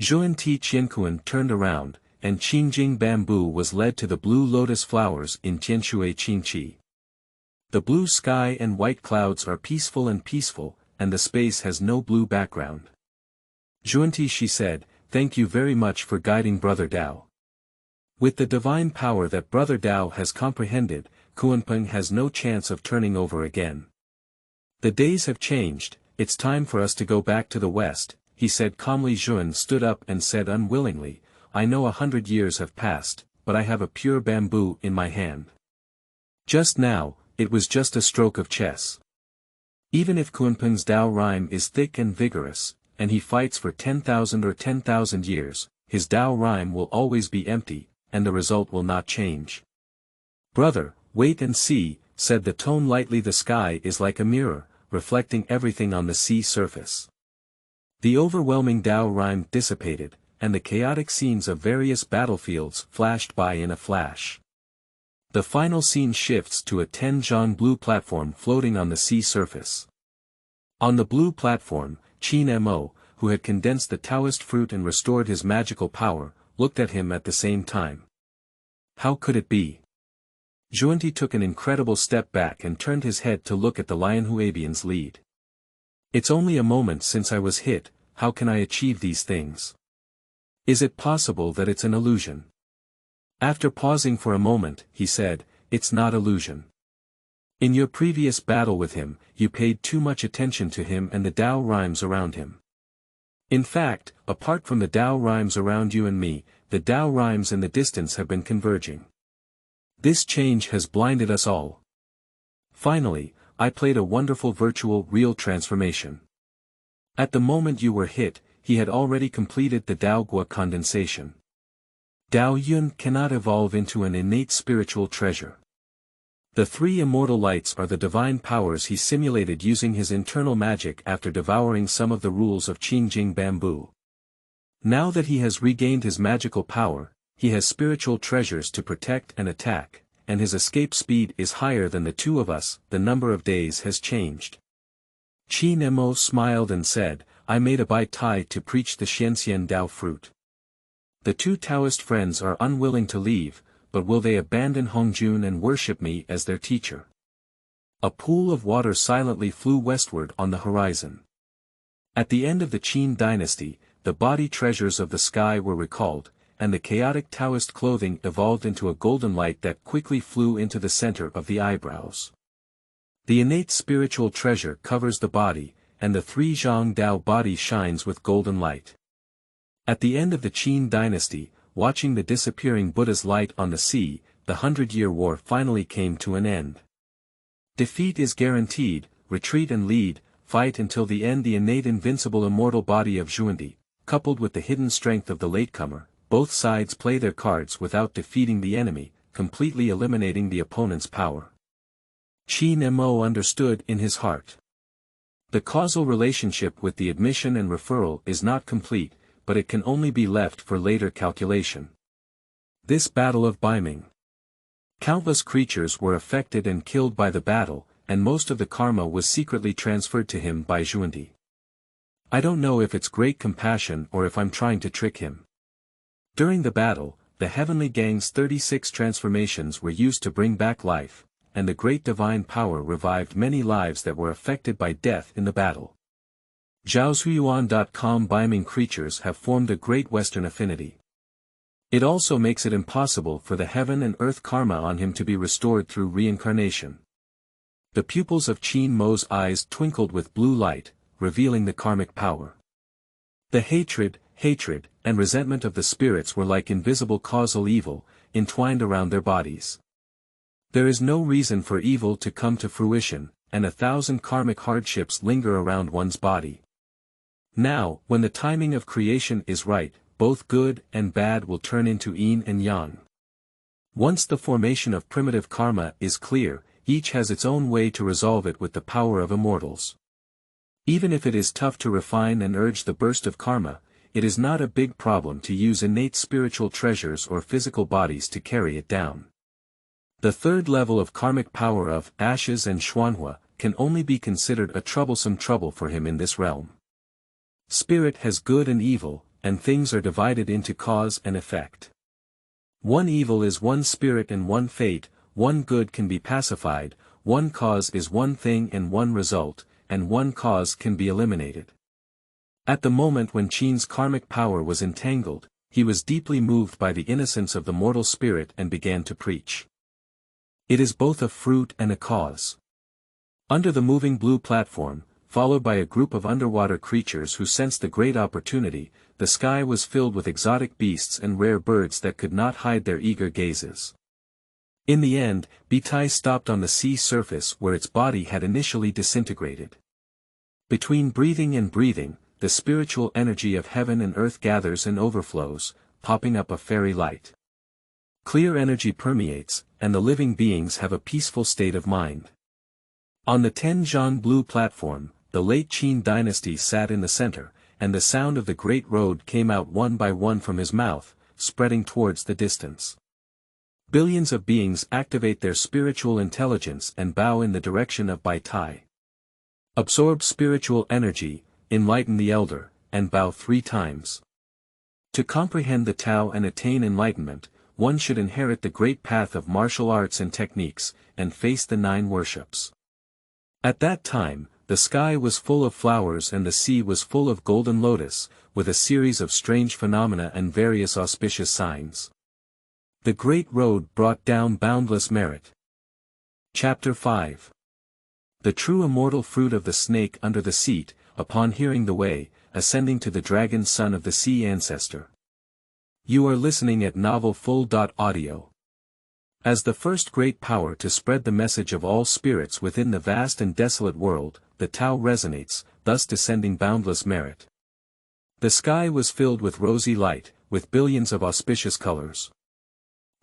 Zhuanti Qiankuan turned around, and Qingjing bamboo was led to the blue lotus flowers in Tianshui Qingqi. The blue sky and white clouds are peaceful, and the space has no blue background. Zhuanti, she said, thank you very much for guiding Brother Dao. With the divine power that Brother Dao has comprehended, Kunpeng has no chance of turning over again. The days have changed, it's time for us to go back to the west, he said calmly. Zhuan stood up and said unwillingly, I know 100 years have passed, but I have a pure bamboo in my hand. Just now, it was just a stroke of chess. Even if Kunpeng's Tao rhyme is thick and vigorous, and he fights for 10,000 or 10,000 years, his Tao rhyme will always be empty, and the result will not change. Brother, wait and see, said the tone lightly. The sky is like a mirror, reflecting everything on the sea surface. The overwhelming Tao rhyme dissipated, and the chaotic scenes of various battlefields flashed by in a flash. The final scene shifts to a 10-zhang blue platform floating on the sea surface. On the blue platform, Qin Mo, who had condensed the Taoist fruit and restored his magical power, looked at him at the same time. How could it be? Zhuanti took an incredible step back and turned his head to look at the Lianhuabian's lead. It's only a moment since I was hit, how can I achieve these things? Is it possible that it's an illusion? After pausing for a moment, he said, it's not illusion. In your previous battle with him, you paid too much attention to him and the Tao rhymes around him. In fact, apart from the Tao rhymes around you and me, the Tao rhymes in the distance have been converging. This change has blinded us all. Finally, I played a wonderful virtual real transformation. At the moment you were hit, he had already completed the Tao Gua condensation. Tao Yun cannot evolve into an innate spiritual treasure. The three immortal lights are the divine powers he simulated using his internal magic after devouring some of the rules of Qingjing bamboo. Now that he has regained his magical power, he has spiritual treasures to protect and attack, and his escape speed is higher than the two of us. The number of days has changed. Qin Mo smiled and said, I made a Bai Tai to preach the Xianxia Tao fruit. The two Taoist friends are unwilling to leave, but will they abandon Hongjun and worship me as their teacher? A pool of water silently flew westward on the horizon. At the end of the Qin dynasty, the body treasures of the sky were recalled, and the chaotic Taoist clothing evolved into a golden light that quickly flew into the center of the eyebrows. The innate spiritual treasure covers the body, and the three Zhang Dao body shines with golden light. At the end of the Qin dynasty, watching the disappearing Buddha's light on the sea, the 100-year war finally came to an end. Defeat is guaranteed, retreat and lead, fight until the end. The innate invincible immortal body of Zhuanti, coupled with the hidden strength of the latecomer, both sides play their cards without defeating the enemy, completely eliminating the opponent's power. Qin Mo understood in his heart. The causal relationship with the admission and referral is not complete, but it can only be left for later calculation. This battle of Beiming. Countless creatures were affected and killed by the battle, and most of the karma was secretly transferred to him by Zhuanti. I don't know if it's great compassion or if I'm trying to trick him. During the battle, the Heavenly Gang's 36 transformations were used to bring back life, and the great divine power revived many lives that were affected by death in the battle. Zhaozuiyuan.com Beiming creatures have formed a great Western affinity. It also makes it impossible for the heaven and earth karma on him to be restored through reincarnation. The pupils of Qin Mo's eyes twinkled with blue light, revealing the karmic power. The hatred, and resentment of the spirits were like invisible causal evil, entwined around their bodies. There is no reason for evil to come to fruition, and 1,000 karmic hardships linger around one's body. Now, when the timing of creation is right, both good and bad will turn into yin and yang. Once the formation of primitive karma is clear, each has its own way to resolve it with the power of immortals. Even if it is tough to refine and urge the burst of karma, it is not a big problem to use innate spiritual treasures or physical bodies to carry it down. The third level of karmic power of ashes and xuanhua can only be considered a troublesome trouble for him in this realm. Spirit has good and evil, and things are divided into cause and effect. One evil is one spirit and one fate, one good can be pacified, one cause is one thing and one result, and one cause can be eliminated. At the moment when Qin's karmic power was entangled, he was deeply moved by the innocence of the mortal spirit and began to preach. It is both a fruit and a cause. Under the moving blue platform, followed by a group of underwater creatures who sensed the great opportunity. The sky was filled with exotic beasts and rare birds that could not hide their eager gazes. In the end, Betai stopped on the sea surface where its body had initially disintegrated. Between breathing and breathing, the spiritual energy of heaven and earth gathers and overflows, popping up a fairy light. Clear energy permeates, and the living beings have a peaceful state of mind. On the Tianzhan blue platform, the late Qin dynasty sat in the center, and the sound of the great road came out one by one from his mouth, spreading towards the distance. Billions of beings activate their spiritual intelligence and bow in the direction of Baitai. Absorb spiritual energy, enlighten the elder, and bow 3 times. To comprehend the Tao and attain enlightenment, one should inherit the great path of martial arts and techniques, and face the 9 worships. At that time, the sky was full of flowers and the sea was full of golden lotus, with a series of strange phenomena and various auspicious signs. The Great Road brought down boundless merit. Chapter 5. The true immortal fruit of the snake under the seat, upon hearing the way, ascending to the dragon son of the sea ancestor. You are listening at novelfull.audio. As the first great power to spread the message of all spirits within the vast and desolate world, the Tao resonates, thus descending boundless merit. The sky was filled with rosy light, with billions of auspicious colors.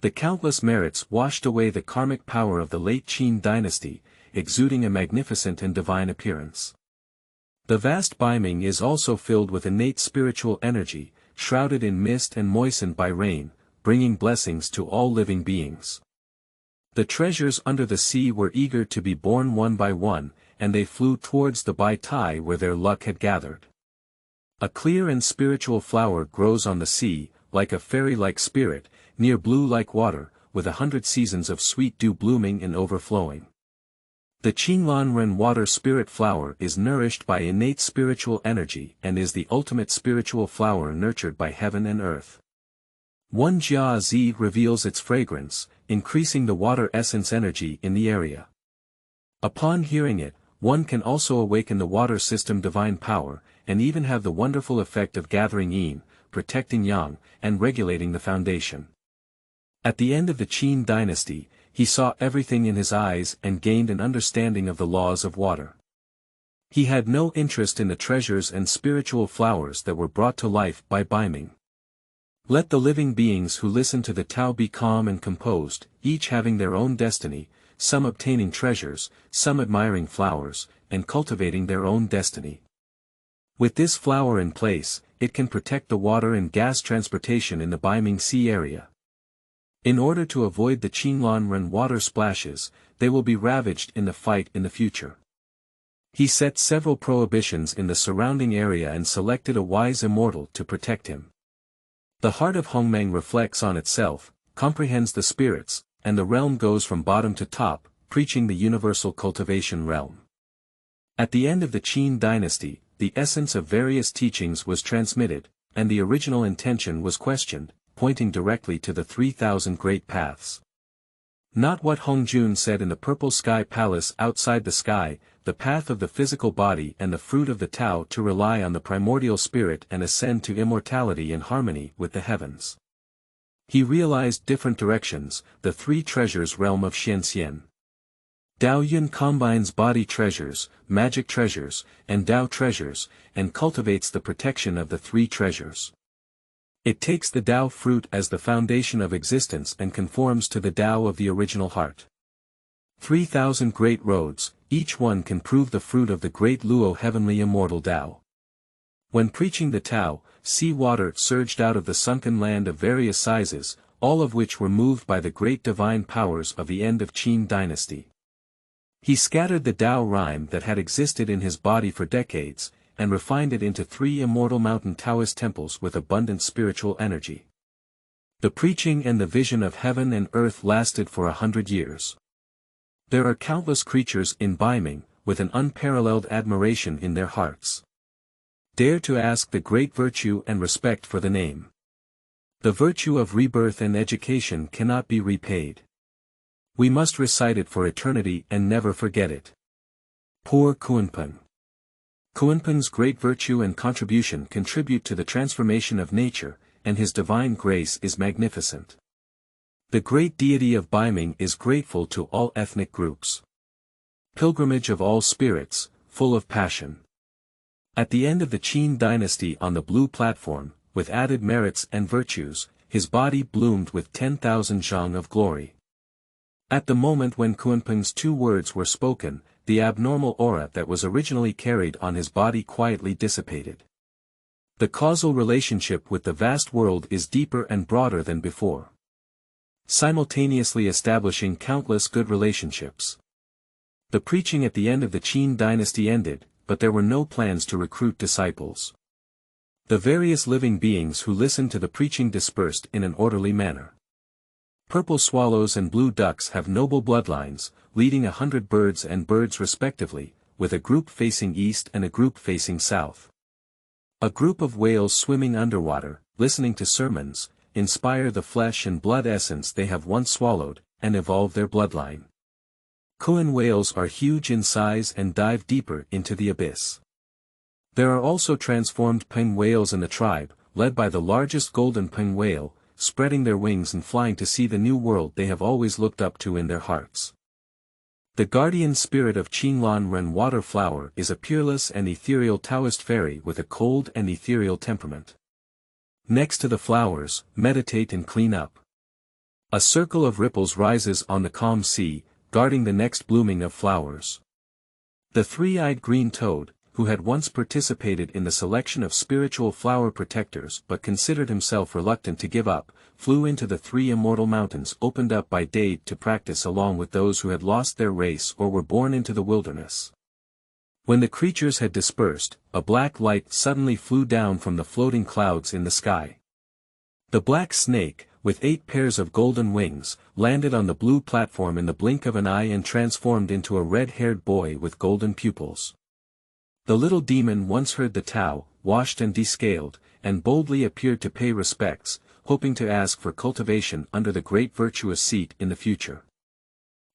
The countless merits washed away the karmic power of the late Qin dynasty, exuding a magnificent and divine appearance. The vast Beiming is also filled with innate spiritual energy, shrouded in mist and moistened by rain, bringing blessings to all living beings. The treasures under the sea were eager to be born one by one, and they flew towards the Baitai where their luck had gathered. A clear and spiritual flower grows on the sea, like a fairy-like spirit, near blue like water, with 100 seasons of sweet dew blooming and overflowing. The Qinglanren water spirit flower is nourished by innate spiritual energy and is the ultimate spiritual flower nurtured by heaven and earth. One Jia Zi reveals its fragrance, increasing the water essence energy in the area. Upon hearing it, one can also awaken the water system divine power, and even have the wonderful effect of gathering yin, protecting yang, and regulating the foundation. At the end of the Qin dynasty, he saw everything in his eyes and gained an understanding of the laws of water. He had no interest in the treasures and spiritual flowers that were brought to life by Beiming. Let the living beings who listen to the Tao be calm and composed, each having their own destiny, some obtaining treasures, some admiring flowers, and cultivating their own destiny. With this flower in place, it can protect the water and gas transportation in the Beiming Sea area. In order to avoid the Qinglanren water splashes, they will be ravaged in the fight in the future. He set several prohibitions in the surrounding area and selected a wise immortal to protect him. The heart of Hongmeng reflects on itself, comprehends the spirits, and the realm goes from bottom to top, preaching the universal cultivation realm. At the end of the Qin dynasty, the essence of various teachings was transmitted, and the original intention was questioned, pointing directly to the 3,000 great paths. Not what Hongjun said in the purple sky palace outside the sky, the path of the physical body and the fruit of the Tao to rely on the primordial spirit and ascend to immortality in harmony with the heavens. He realized different directions, the 3 treasures realm of Xianxia. Dao Yun combines body treasures, magic treasures, and Dao treasures, and cultivates the protection of the 3 treasures. It takes the Dao fruit as the foundation of existence and conforms to the Dao of the original heart. 3,000 great roads, each one can prove the fruit of the great Luo heavenly immortal Dao. When preaching the Tao, sea water surged out of the sunken land of various sizes, all of which were moved by the great divine powers of the end of Qin dynasty. He scattered the Dao rhyme that had existed in his body for decades, and refined it into 3 immortal mountain Taoist temples with abundant spiritual energy. The preaching and the vision of heaven and earth lasted for 100 years. There are countless creatures in Beiming, with an unparalleled admiration in their hearts. Dare to ask the great virtue and respect for the name. The virtue of rebirth and education cannot be repaid. We must recite it for eternity and never forget it. Poor Kunpeng. Kunpeng's great virtue and contribution contribute to the transformation of nature, and his divine grace is magnificent. The great deity of Beiming is grateful to all ethnic groups. Pilgrimage of all spirits, full of passion. At the end of the Qin dynasty on the blue platform, with added merits and virtues, his body bloomed with 10,000 zhang of glory. At the moment when Kunpeng's 2 words were spoken, the abnormal aura that was originally carried on his body quietly dissipated. The causal relationship with the vast world is deeper and broader than before, simultaneously establishing countless good relationships. The preaching at the end of the Qin dynasty ended, but there were no plans to recruit disciples. The various living beings who listened to the preaching dispersed in an orderly manner. Purple swallows and blue ducks have noble bloodlines, leading 100 birds and birds respectively, with a group facing east and a group facing south. A group of whales swimming underwater, listening to sermons, inspire the flesh and blood essence they have once swallowed, and evolve their bloodline. Kuan whales are huge in size and dive deeper into the abyss. There are also transformed Peng whales in the tribe, led by the largest golden Peng whale, spreading their wings and flying to see the new world they have always looked up to in their hearts. The guardian spirit of Qinglan Ren water flower is a peerless and ethereal Taoist fairy with a cold and ethereal temperament. Next to the flowers, meditate and clean up. A circle of ripples rises on the calm sea, guarding the next blooming of flowers. The 3-eyed green toad, who had once participated in the selection of spiritual flower protectors but considered himself reluctant to give up, flew into the 3 immortal mountains opened up by Dade to practice along with those who had lost their race or were born into the wilderness. When the creatures had dispersed, a black light suddenly flew down from the floating clouds in the sky. The black snake, with 8 pairs of golden wings, landed on the blue platform in the blink of an eye and transformed into a red-haired boy with golden pupils. The little demon once heard the Tao, washed and descaled, and boldly appeared to pay respects, hoping to ask for cultivation under the great virtuous seat in the future.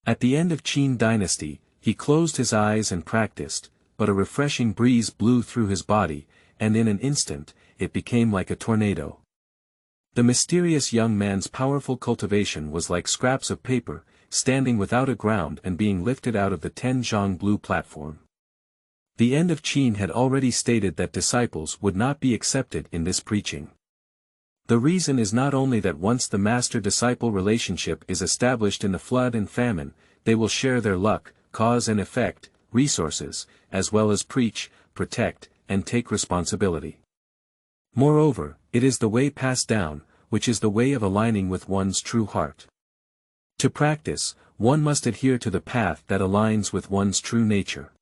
At the end of Qin dynasty, he closed his eyes and practiced, but a refreshing breeze blew through his body, and in an instant, it became like a tornado. The mysterious young man's powerful cultivation was like scraps of paper, standing without a ground and being lifted out of the 10 blue platform. The end of Qin had already stated that disciples would not be accepted in this preaching. The reason is not only that once the master-disciple relationship is established in the flood and famine, they will share their luck, cause and effect, resources, as well as preach, protect, and take responsibility. Moreover, it is the way passed down, which is the way of aligning with one's true heart. To practice, one must adhere to the path that aligns with one's true nature.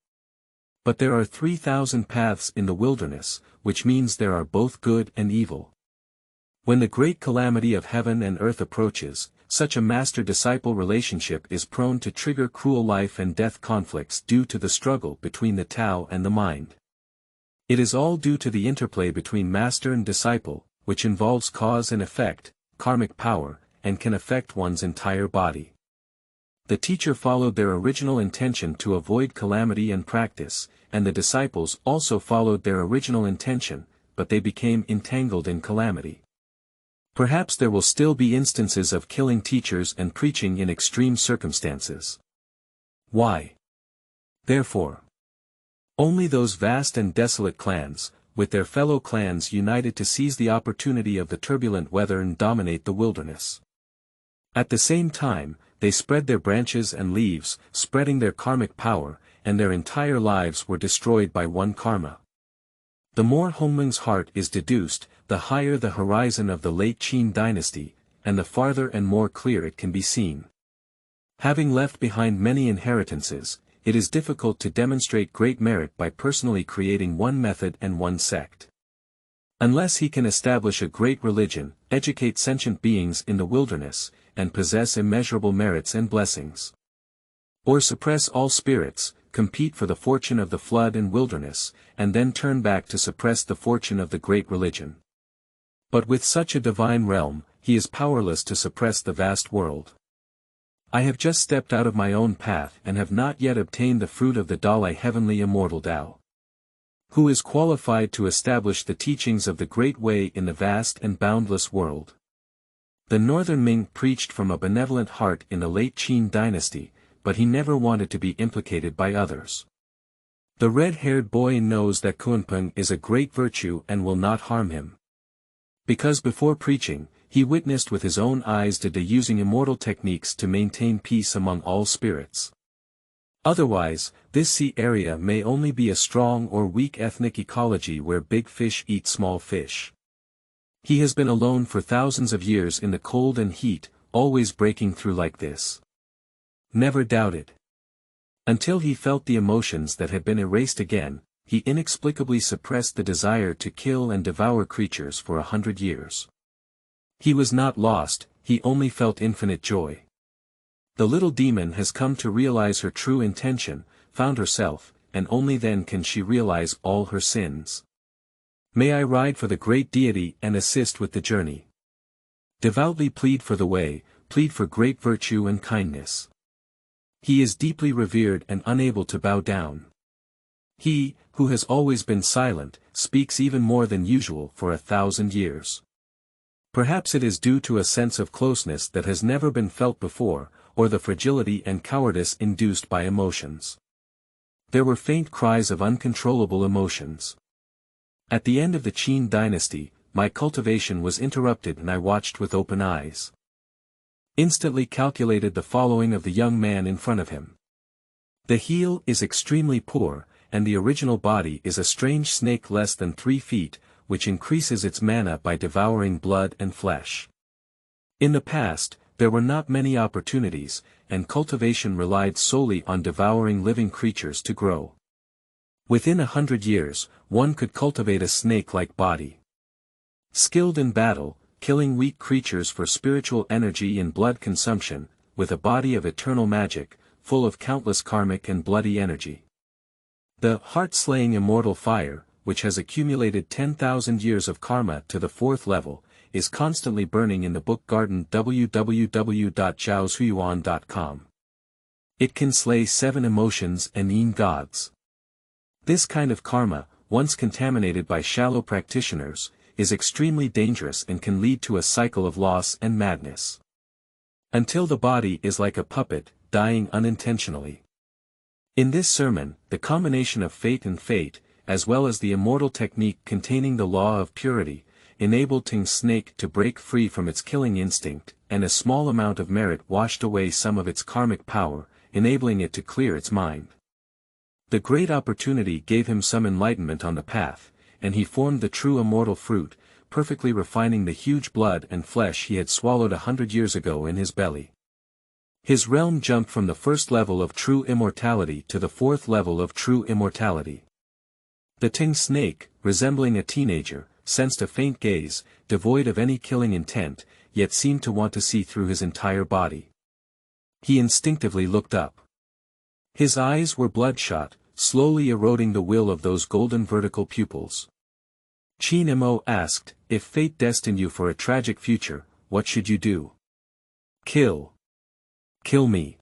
But there are 3,000 paths in the wilderness, which means there are both good and evil. When the great calamity of heaven and earth approaches, such a master-disciple relationship is prone to trigger cruel life and death conflicts due to the struggle between the Tao and the mind. It is all due to the interplay between master and disciple, which involves cause and effect, karmic power, and can affect one's entire body. The teacher followed their original intention to avoid calamity and practice, and the disciples also followed their original intention, but they became entangled in calamity. Perhaps there will still be instances of killing teachers and preaching in extreme circumstances. Why? Therefore, only those vast and desolate clans, with their fellow clans united to seize the opportunity of the turbulent weather and dominate the wilderness. At the same time, they spread their branches and leaves, spreading their karmic power, and their entire lives were destroyed by one karma. The more Hongmeng's heart is deduced, the higher the horizon of the late Qin dynasty, and the farther and more clear it can be seen. Having left behind many inheritances, it is difficult to demonstrate great merit by personally creating one method and one sect. Unless he can establish a great religion, educate sentient beings in the wilderness, and possess immeasurable merits and blessings. Or suppress all spirits, compete for the fortune of the flood and wilderness, and then turn back to suppress the fortune of the great religion. But with such a divine realm, he is powerless to suppress the vast world. I have just stepped out of my own path and have not yet obtained the fruit of the Dalai Heavenly Immortal Tao. Who is qualified to establish the teachings of the Great Way in the vast and boundless world? The Northern Ming preached from a benevolent heart in the late Qin dynasty, but he never wanted to be implicated by others. The red-haired boy knows that Kunpeng is a great virtue and will not harm him. Because before preaching, he witnessed with his own eyes Dede using immortal techniques to maintain peace among all spirits. Otherwise, this sea area may only be a strong or weak ethnic ecology where big fish eat small fish. He has been alone for thousands of years in the cold and heat, always breaking through like this. Never doubted. Until he felt the emotions that had been erased again, he inexplicably suppressed the desire to kill and devour creatures for 100 years. He was not lost, he only felt infinite joy. The little demon has come to realize her true intention, found herself, and only then can she realize all her sins. May I ride for the great deity and assist with the journey. Devoutly plead for the way, plead for great virtue and kindness. He is deeply revered and unable to bow down. He, who has always been silent, speaks even more than usual for 1,000 years. Perhaps it is due to a sense of closeness that has never been felt before, or the fragility and cowardice induced by emotions. There were faint cries of uncontrollable emotions. At the end of the Qin dynasty, my cultivation was interrupted and I watched with open eyes. Instantly calculated the following of the young man in front of him. The heel is extremely poor, and the original body is a strange snake less than 3 feet, which increases its mana by devouring blood and flesh. In the past, there were not many opportunities, and cultivation relied solely on devouring living creatures to grow. Within 100 years, one could cultivate a snake-like body. Skilled in battle, killing weak creatures for spiritual energy and blood consumption, with a body of eternal magic, full of countless karmic and bloody energy. The heart-slaying immortal fire, which has accumulated 10,000 years of karma to the 4th level, is constantly burning in the book garden www.zhaozhuiyuan.com. It can slay 7 emotions and yin gods. This kind of karma, once contaminated by shallow practitioners, is extremely dangerous and can lead to a cycle of loss and madness. Until the body is like a puppet, dying unintentionally. In this sermon, the combination of fate and fate, as well as the immortal technique containing the law of purity, enabled Teng's snake to break free from its killing instinct, and a small amount of merit washed away some of its karmic power, enabling it to clear its mind. The great opportunity gave him some enlightenment on the path, and he formed the true immortal fruit, perfectly refining the huge blood and flesh he had swallowed 100 years ago in his belly. His realm jumped from the 1st level of true immortality to the 4th level of true immortality. The Teng snake, resembling a teenager, sensed a faint gaze, devoid of any killing intent, yet seemed to want to see through his entire body. He instinctively looked up. His eyes were bloodshot, slowly eroding the will of those golden vertical pupils. Qin Mo asked, if fate destined you for a tragic future, what should you do? Kill. Kill me.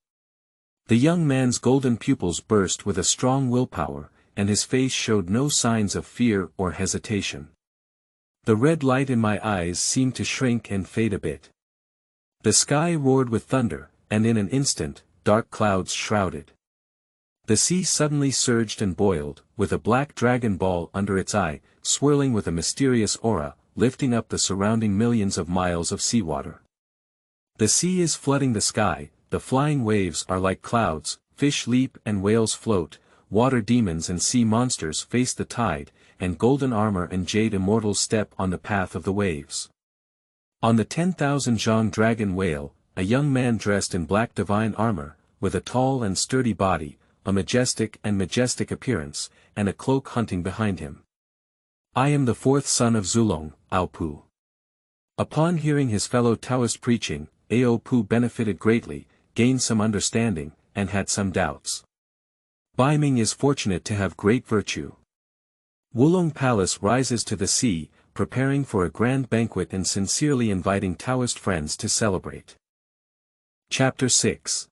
The young man's golden pupils burst with a strong willpower, and his face showed no signs of fear or hesitation. The red light in my eyes seemed to shrink and fade a bit. The sky roared with thunder, and in an instant, dark clouds shrouded. The sea suddenly surged and boiled, with a black dragon ball under its eye, swirling with a mysterious aura, lifting up the surrounding millions of miles of seawater. The sea is flooding the sky, the flying waves are like clouds, fish leap and whales float, water demons and sea monsters face the tide, and golden armor and jade immortals step on the path of the waves. On the 10,000 zhang dragon whale, a young man dressed in black divine armor, with a tall and sturdy body, a majestic appearance, and a cloak hunting behind him. I am the 4th son of Zulong, Aopu. Upon hearing his fellow Taoist preaching, Aopu benefited greatly, gained some understanding, and had some doubts. Beiming is fortunate to have great virtue. Wulong Palace rises to the sea, preparing for a grand banquet and sincerely inviting Taoist friends to celebrate. Chapter 6.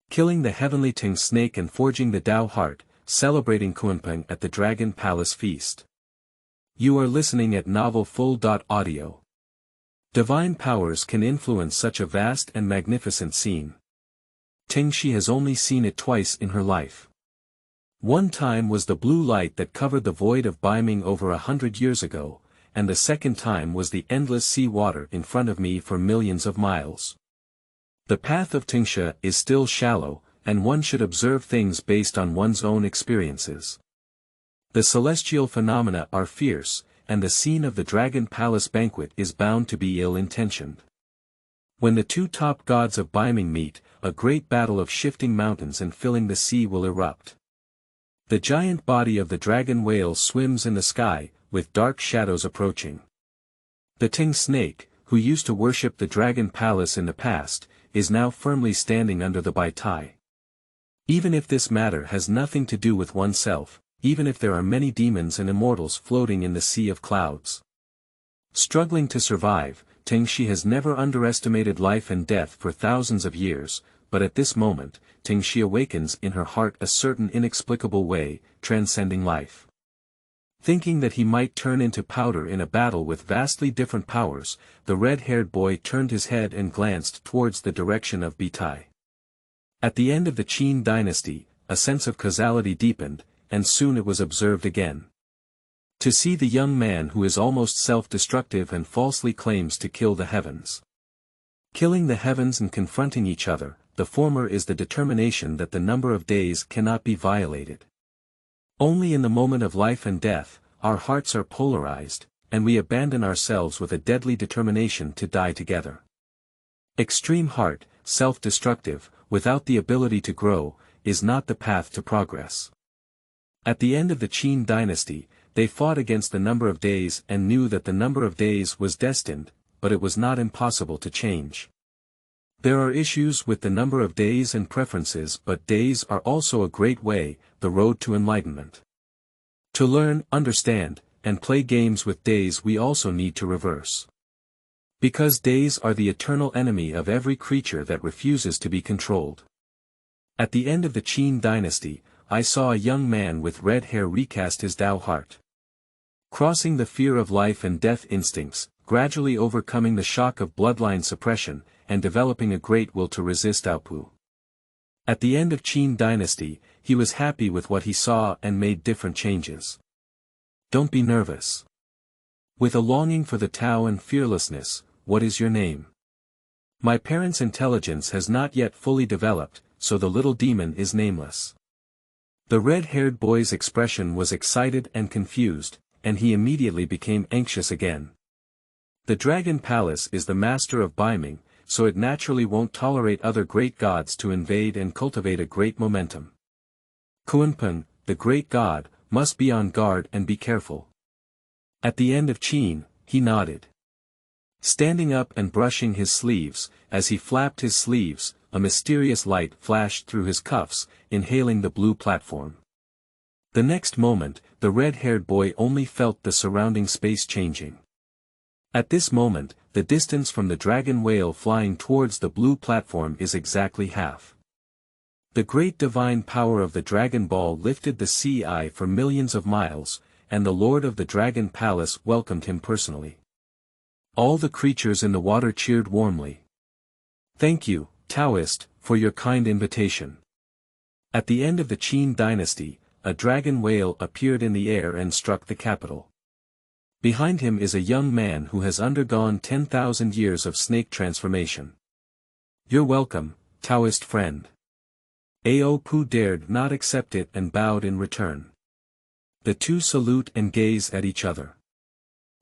Killing the Heavenly Teng Snake and Forging the Tao Heart, celebrating Kunpeng at the Dragon Palace Feast. You are listening at Novel Full. Audio. Divine powers can influence such a vast and magnificent scene. Teng has only seen it twice in her life. One time was the blue light that covered the void of Beiming over 100 years ago, and the second time was the endless sea water in front of me for millions of miles. The path of Xianxia is still shallow, and one should observe things based on one's own experiences. The celestial phenomena are fierce, and the scene of the Dragon Palace banquet is bound to be ill-intentioned. When the two top gods of Beiming meet, a great battle of shifting mountains and filling the sea will erupt. The giant body of the dragon whale swims in the sky, with dark shadows approaching. The Teng snake, who used to worship the Dragon Palace in the past, is now firmly standing under the Baitai. Even if this matter has nothing to do with oneself, even if there are many demons and immortals floating in the sea of clouds. Struggling to survive, Teng has never underestimated life and death for thousands of years, but at this moment, Teng awakens in her heart a certain inexplicable way, transcending life. Thinking that he might turn into powder in a battle with vastly different powers, the red-haired boy turned his head and glanced towards the direction of Baitai. At the end of the Qin dynasty, a sense of causality deepened, and soon it was observed again. To see the young man who is almost self-destructive and falsely claims to kill the heavens. Killing the heavens and confronting each other, the former is the determination that the number of days cannot be violated. Only in the moment of life and death, our hearts are polarized, and we abandon ourselves with a deadly determination to die together. Extreme heart, self-destructive, without the ability to grow, is not the path to progress. At the end of the Qin dynasty, they fought against the number of days and knew that the number of days was destined, but it was not impossible to change. There are issues with the number of days and preferences, but days are also a great way, the road to enlightenment. To learn, understand, and play games with days we also need to reverse. Because days are the eternal enemy of every creature that refuses to be controlled. At the end of the Qin dynasty, I saw a young man with red hair recast his Tao heart. Crossing the fear of life and death instincts, gradually overcoming the shock of bloodline suppression, and developing a great will to resist Aopu. At the end of Qin dynasty, he was happy with what he saw and made different changes. Don't be nervous. With a longing for the Tao and fearlessness, what is your name? My parents' intelligence has not yet fully developed, so the little demon is nameless. The red-haired boy's expression was excited and confused, and he immediately became anxious again. The Dragon Palace is the master of Beiming, so it naturally won't tolerate other great gods to invade and cultivate a great momentum. Kunpeng, the great god, must be on guard and be careful. At the end of Qin, he nodded. Standing up and brushing his sleeves, as he flapped his sleeves, a mysterious light flashed through his cuffs, inhaling the blue platform. The next moment, the red-haired boy only felt the surrounding space changing. At this moment, the distance from the dragon whale flying towards the blue platform is exactly half. The great divine power of the Dragon Ball lifted the sea eye for millions of miles, and the Lord of the Dragon Palace welcomed him personally. All the creatures in the water cheered warmly. Thank you, Taoist, for your kind invitation. At the end of the Qin dynasty, a dragon whale appeared in the air and struck the capital. Behind him is a young man who has undergone 10,000 years of snake transformation. You're welcome, Taoist friend. Aopu dared not accept it and bowed in return. The two salute and gaze at each other.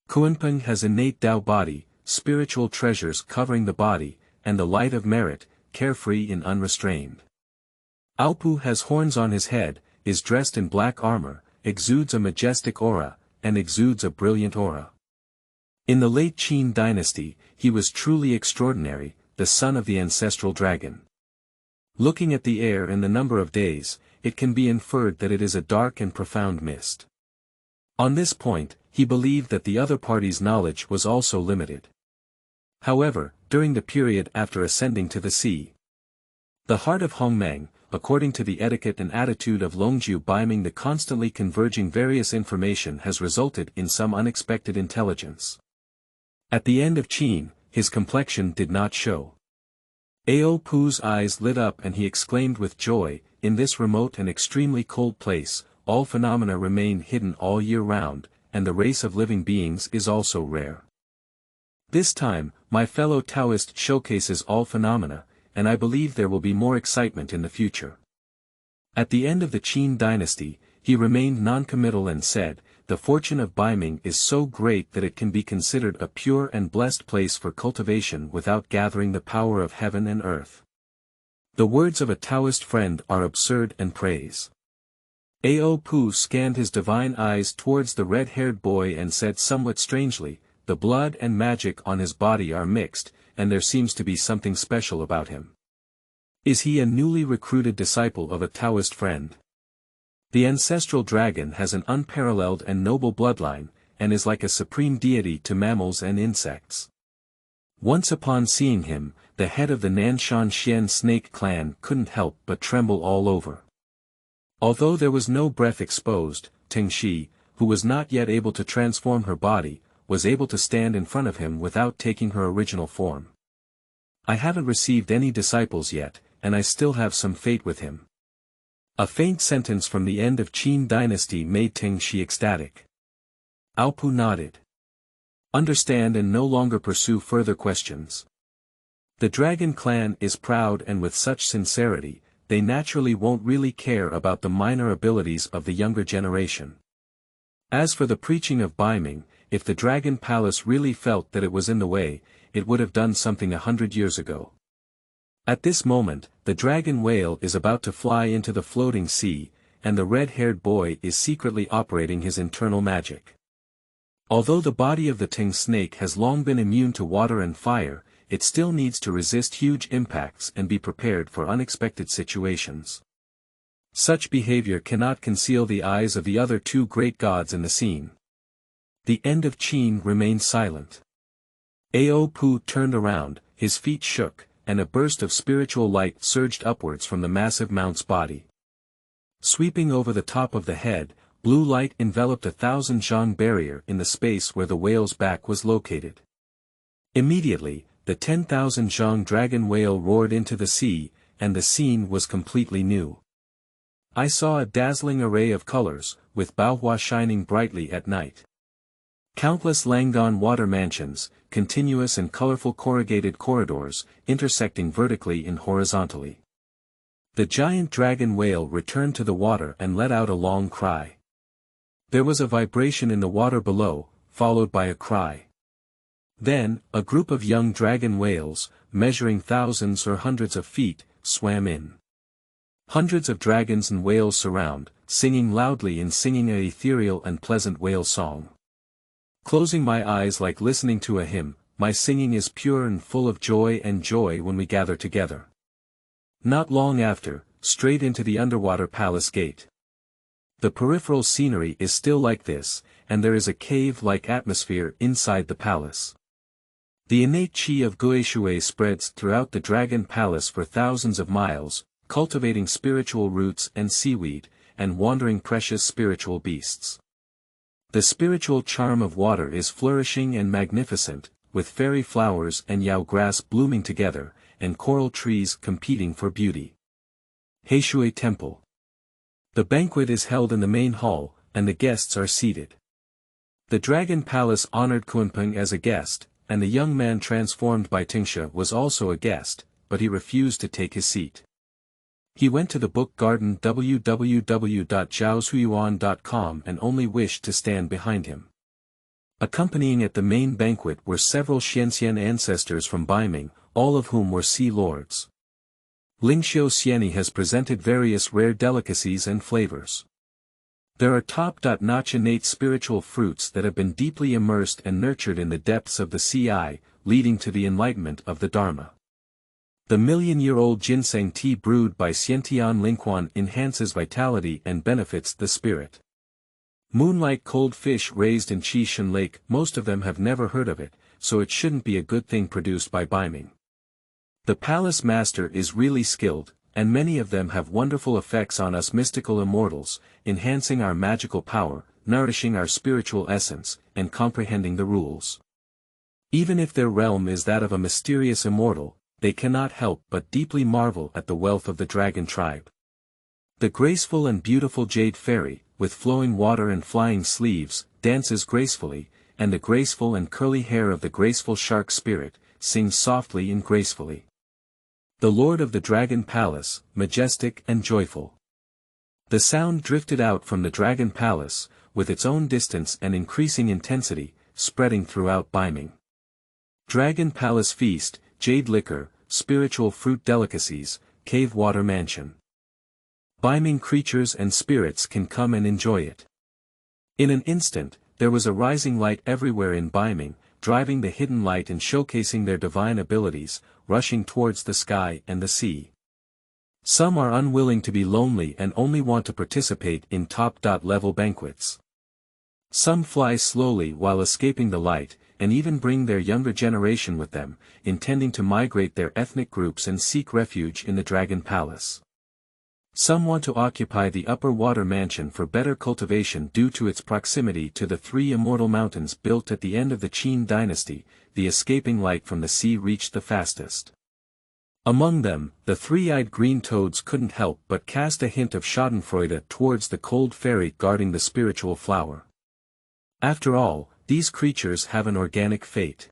Kunpeng has innate Tao body, spiritual treasures covering the body, and the light of merit, carefree and unrestrained. Aopu has horns on his head, is dressed in black armor, exudes a majestic aura, and exudes a brilliant aura. In the late Qin dynasty, he was truly extraordinary, the son of the ancestral dragon. Looking at the air and the number of days, it can be inferred that it is a dark and profound mist. On this point, he believed that the other party's knowledge was also limited. However, during the period after ascending to the sea, the heart of Hongmeng, according to the etiquette and attitude of Longju Beiming, the constantly converging various information has resulted in some unexpected intelligence. At the end of Qin, his complexion did not show. Ao Pu's eyes lit up and he exclaimed with joy, in this remote and extremely cold place, all phenomena remain hidden all year round, and the race of living beings is also rare. This time, my fellow Taoist showcases all phenomena, and I believe there will be more excitement in the future. At the end of the Qin dynasty, he remained non-committal and said, the fortune of Beiming is so great that it can be considered a pure and blessed place for cultivation without gathering the power of heaven and earth. The words of a Taoist friend are absurd and praise. Ao Pu scanned his divine eyes towards the red-haired boy and said somewhat strangely, the blood and magic on his body are mixed, and there seems to be something special about him. Is he a newly recruited disciple of a Taoist friend? The ancestral dragon has an unparalleled and noble bloodline, and is like a supreme deity to mammals and insects. Once upon seeing him, the head of the Nanshan Xian snake clan couldn't help but tremble all over. Although there was no breath exposed, Teng Shi, who was not yet able to transform her body, was able to stand in front of him without taking her original form. I haven't received any disciples yet, and I still have some fate with him. A faint sentence from the end of Qin dynasty made Teng Shi ecstatic. Aopu nodded. Understand and no longer pursue further questions. The dragon clan is proud, and with such sincerity, they naturally won't really care about the minor abilities of the younger generation. As for the preaching of Beiming, if the Dragon Palace really felt that it was in the way, it would have done something 100 years ago. At this moment, the dragon whale is about to fly into the floating sea, and the red-haired boy is secretly operating his internal magic. Although the body of the Teng snake has long been immune to water and fire, it still needs to resist huge impacts and be prepared for unexpected situations. Such behavior cannot conceal the eyes of the other two great gods in the scene. The end of Qin remained silent. Ao Pu turned around, his feet shook, and a burst of spiritual light surged upwards from the massive mount's body. Sweeping over the top of the head, blue light enveloped 1,000 zhang barrier in the space where the whale's back was located. Immediately, the 10,000 zhang dragon whale roared into the sea, and the scene was completely new. I saw a dazzling array of colors, with Baohua shining brightly at night. Countless Langon water mansions, continuous and colorful corrugated corridors, intersecting vertically and horizontally. The giant dragon whale returned to the water and let out a long cry. There was a vibration in the water below, followed by a cry. Then, a group of young dragon whales, measuring thousands or hundreds of feet, swam in. Hundreds of dragons and whales surround, singing loudly and singing an ethereal and pleasant whale song. Closing my eyes like listening to a hymn, my singing is pure and full of joy when we gather together. Not long after, straight into the underwater palace gate. The peripheral scenery is still like this, and there is a cave-like atmosphere inside the palace. The innate qi of Guishui spreads throughout the dragon palace for thousands of miles, cultivating spiritual roots and seaweed, and wandering precious spiritual beasts. The spiritual charm of water is flourishing and magnificent, with fairy flowers and yao grass blooming together, and coral trees competing for beauty. Heishui Temple. The banquet is held in the main hall, and the guests are seated. The Dragon Palace honored Kunpeng as a guest, and the young man transformed by Tingsha was also a guest, but he refused to take his seat. He went to the book garden www.zhaoshuyuan.com and only wished to stand behind him. Accompanying at the main banquet were several Xianxia ancestors from Beiming, all of whom were sea lords. Lingxiu Xiani has presented various rare delicacies and flavors. There are top-notch innate spiritual fruits that have been deeply immersed and nurtured in the depths of the sea, leading to the enlightenment of the Dharma. The million-year-old ginseng tea brewed by Xiantian Lingquan enhances vitality and benefits the spirit. Moonlight cold fish raised in Qishan Lake, most of them have never heard of it, so it shouldn't be a good thing produced by Beiming. The palace master is really skilled, and many of them have wonderful effects on us mystical immortals, enhancing our magical power, nourishing our spiritual essence, and comprehending the rules. Even if their realm is that of a mysterious immortal, they cannot help but deeply marvel at the wealth of the dragon tribe. The graceful and beautiful jade fairy, with flowing water and flying sleeves, dances gracefully, and the graceful and curly hair of the graceful shark spirit, sings softly and gracefully. The lord of the dragon palace, majestic and joyful. The sound drifted out from the dragon palace, with its own distance and increasing intensity, spreading throughout Beiming. Dragon palace feast, jade liquor, spiritual fruit delicacies, cave water mansion. Beiming creatures and spirits can come and enjoy it. In an instant, there was a rising light everywhere in Beiming, driving the hidden light and showcasing their divine abilities, rushing towards the sky and the sea. Some are unwilling to be lonely and only want to participate in top-level banquets. Some fly slowly while escaping the light, and even bring their younger generation with them, intending to migrate their ethnic groups and seek refuge in the Dragon Palace. Some want to occupy the upper water mansion for better cultivation due to its proximity to the 3 immortal mountains built at the end of the Qin dynasty. The escaping light from the sea reached the fastest. Among them, the 3-eyed green toads couldn't help but cast a hint of schadenfreude towards the cold fairy guarding the spiritual flower. After all, these creatures have an organic fate.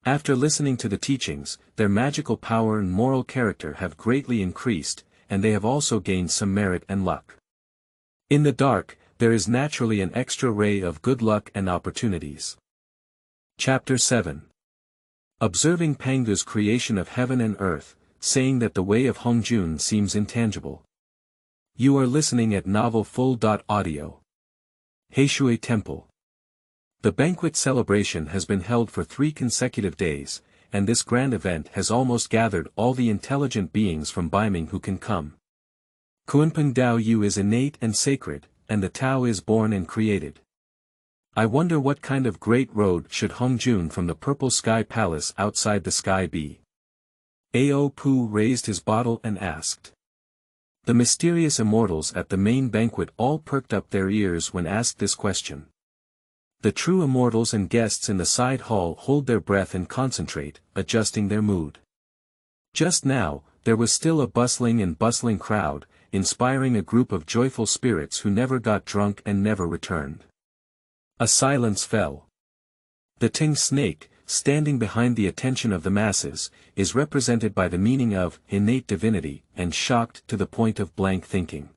After listening to the teachings, their magical power and moral character have greatly increased, and they have also gained some merit and luck. In the dark, there is naturally an extra ray of good luck and opportunities. Chapter 7. Observing Pangu's creation of heaven and earth, saying that the way of Hongjun seems intangible. You are listening at Novel Full.audio. Heishui Temple. The banquet celebration has been held for 3 consecutive days, and this grand event has almost gathered all the intelligent beings from Beiming who can come. Kunpeng Dao Yu is innate and sacred, and the Tao is born and created. I wonder what kind of great road should Hongjun from the Purple Sky Palace outside the sky be? Ao Pu raised his bottle and asked. The mysterious immortals at the main banquet all perked up their ears when asked this question. The true immortals and guests in the side hall hold their breath and concentrate, adjusting their mood. Just now, there was still a bustling crowd, inspiring a group of joyful spirits who never got drunk and never returned. A silence fell. The Teng snake, standing behind the attention of the masses, is represented by the meaning of innate divinity and shocked to the point of blank thinking.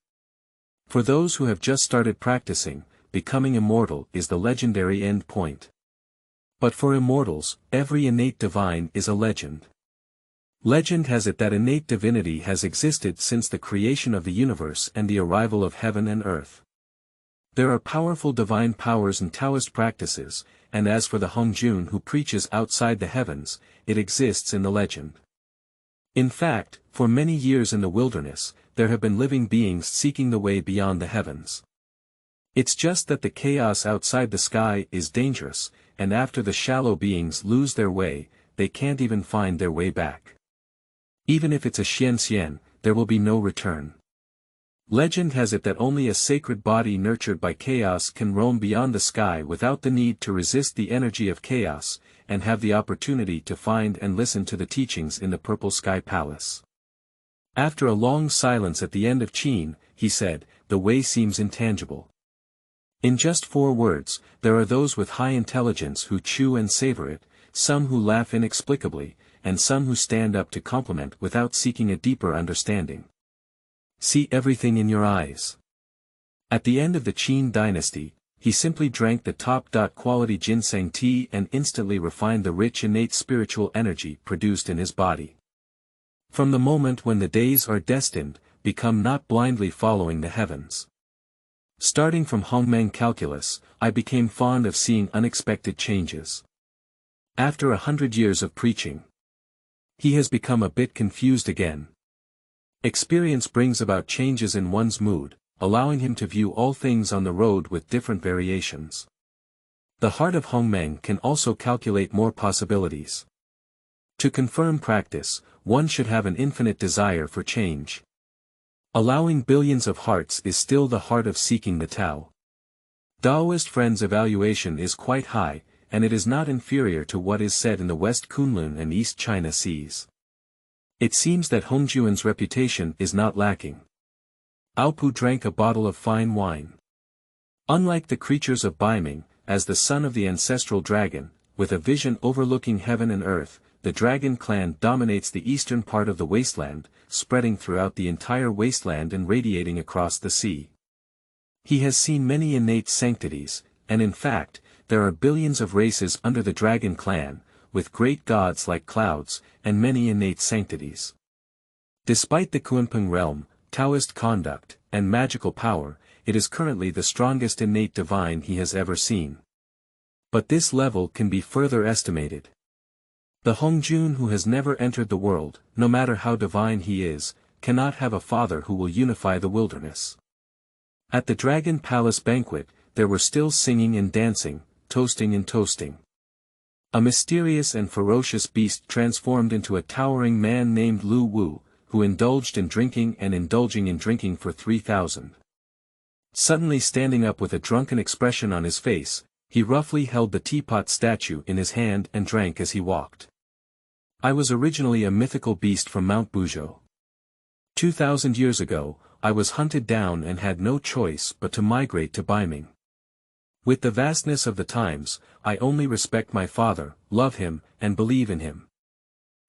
For those who have just started practicing, becoming immortal is the legendary end point. But for immortals, every innate divine is a legend. Legend has it that innate divinity has existed since the creation of the universe and the arrival of heaven and earth. There are powerful divine powers and Taoist practices, and as for the Hongjun who preaches outside the heavens, it exists in the legend. In fact, for many years in the wilderness, there have been living beings seeking the way beyond the heavens. It's just that the chaos outside the sky is dangerous, and after the shallow beings lose their way, they can't even find their way back. Even if it's a Xianxia, there will be no return. Legend has it that only a sacred body nurtured by chaos can roam beyond the sky without the need to resist the energy of chaos, and have the opportunity to find and listen to the teachings in the Purple Sky Palace. After a long silence at the end of Qin, he said, "The way seems intangible." In just 4 words, there are those with high intelligence who chew and savor it, some who laugh inexplicably, and some who stand up to compliment without seeking a deeper understanding. See everything in your eyes. At the end of the Qin dynasty, he simply drank the top-quality ginseng tea and instantly refined the rich innate spiritual energy produced in his body. From the moment when the days are destined, become not blindly following the heavens. Starting from Hongmeng calculus, I became fond of seeing unexpected changes. After 100 years of preaching, he has become a bit confused again. Experience brings about changes in one's mood, allowing him to view all things on the road with different variations. The heart of Hongmeng can also calculate more possibilities. To confirm practice, one should have an infinite desire for change. Allowing billions of hearts is still the heart of seeking the Tao. Taoist friends' evaluation is quite high, and it is not inferior to what is said in the West Kunlun and East China Seas. It seems that Hongjuan's reputation is not lacking. Aopu drank a bottle of fine wine. Unlike the creatures of Beiming, as the son of the ancestral dragon, with a vision overlooking heaven and earth, the dragon clan dominates the eastern part of the wasteland, spreading throughout the entire wasteland and radiating across the sea. He has seen many innate sanctities, and in fact, there are billions of races under the dragon clan, with great gods like clouds, and many innate sanctities. Despite the Kunpeng realm, Taoist conduct, and magical power, it is currently the strongest innate divine he has ever seen. But this level can be further estimated. The Hongjun who has never entered the world, no matter how divine he is, cannot have a father who will unify the wilderness. At the Dragon Palace banquet, there were still singing and dancing, toasting and toasting. A mysterious and ferocious beast transformed into a towering man named Lu Wu, who indulged in drinking and indulging in drinking for 3,000. Suddenly standing up with a drunken expression on his face, he roughly held the teapot statue in his hand and drank as he walked. I was originally a mythical beast from Mount Buzhou. 2,000 years ago, I was hunted down and had no choice but to migrate to Beiming. With the vastness of the times, I only respect my father, love him, and believe in him.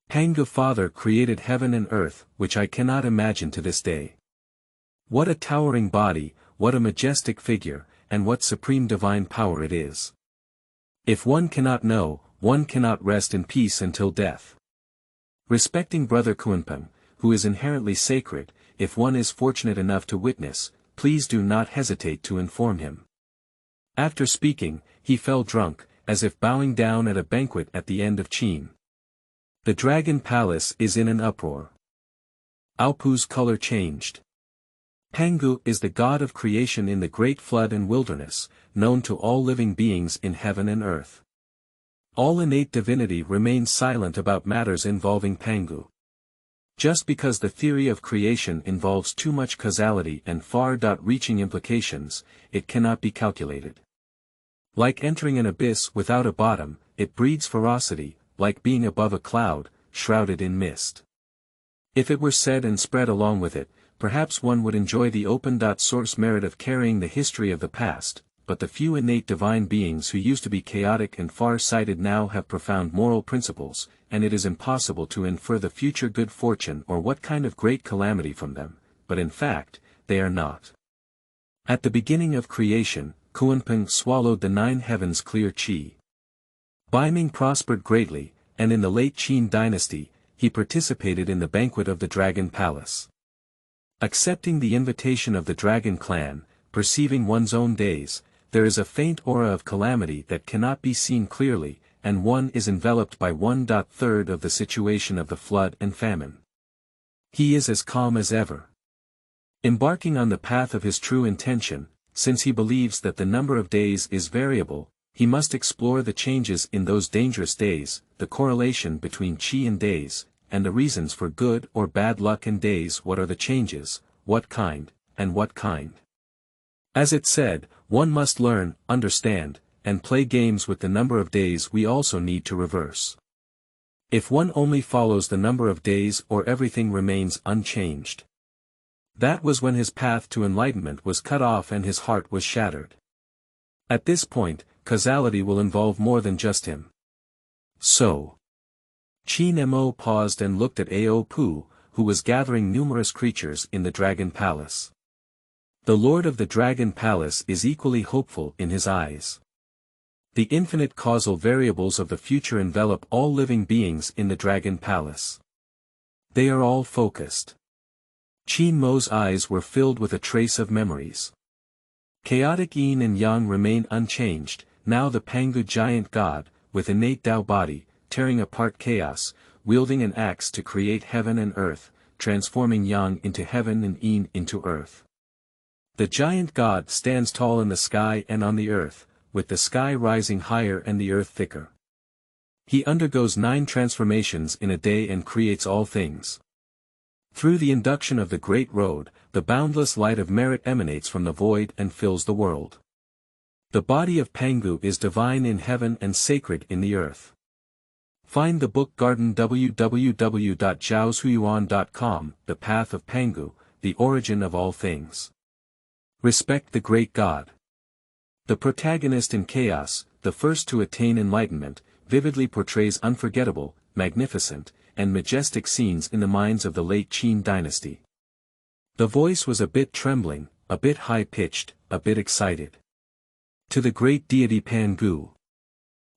Pangu Father created heaven and earth, which I cannot imagine to this day. What a towering body, what a majestic figure, and what supreme divine power it is. If one cannot know, one cannot rest in peace until death. Respecting Brother Kunpeng, who is inherently sacred, if one is fortunate enough to witness, please do not hesitate to inform him. After speaking, he fell drunk, as if bowing down at a banquet at the end of Qin. The Dragon Palace is in an uproar. Aopu's color changed. Pangu is the god of creation in the great flood and wilderness, known to all living beings in heaven and earth. All innate divinity remains silent about matters involving Pangu. Just because the theory of creation involves too much causality and far-reaching implications, it cannot be calculated. Like entering an abyss without a bottom, it breeds ferocity, like being above a cloud, shrouded in mist. If it were said and spread along with it, perhaps one would enjoy the open-source merit of carrying the history of the past, but the few innate divine beings who used to be chaotic and far-sighted now have profound moral principles, and it is impossible to infer the future good fortune or what kind of great calamity from them, but in fact, they are not. At the beginning of creation, Kunpeng swallowed the 9 heavens clear qi. Beiming prospered greatly, and in the late Qin dynasty, he participated in the banquet of the Dragon Palace. Accepting the invitation of the Dragon clan, perceiving one's own days, there is a faint aura of calamity that cannot be seen clearly, and one is enveloped by 1/3 of the situation of the flood and famine. He is as calm as ever. Embarking on the path of his true intention, since he believes that the number of days is variable, he must explore the changes in those dangerous days, the correlation between qi and days, and the reasons for good or bad luck in days. What are the changes, what kind, and what kind? As it said, one must learn, understand, and play games with the number of days we also need to reverse. If one only follows the number of days or everything remains unchanged. That was when his path to enlightenment was cut off and his heart was shattered. At this point, causality will involve more than just him. So. Qin Mo paused and looked at Aopu, who was gathering numerous creatures in the Dragon Palace. The Lord of the Dragon Palace is equally hopeful in his eyes. The infinite causal variables of the future envelop all living beings in the Dragon Palace. They are all focused. Qin Mo's eyes were filled with a trace of memories. Chaotic yin and yang remain unchanged, now the Pangu giant god, with innate Tao body, tearing apart chaos, wielding an axe to create heaven and earth, transforming yang into heaven and yin into earth. The giant god stands tall in the sky and on the earth, with the sky rising higher and the earth thicker. He undergoes 9 transformations in a day and creates all things. Through the induction of the Great Road, the boundless light of merit emanates from the void and fills the world. The body of Pangu is divine in heaven and sacred in the earth. Find the book Garden www.zhaoshuyuan.com, The Path of Pangu, the origin of all things. Respect the great God. The protagonist in Chaos, the first to attain enlightenment, vividly portrays unforgettable, magnificent, and majestic scenes in the minds of the late Qin dynasty. The voice was a bit trembling, a bit high-pitched, a bit excited. To the great deity Pangu.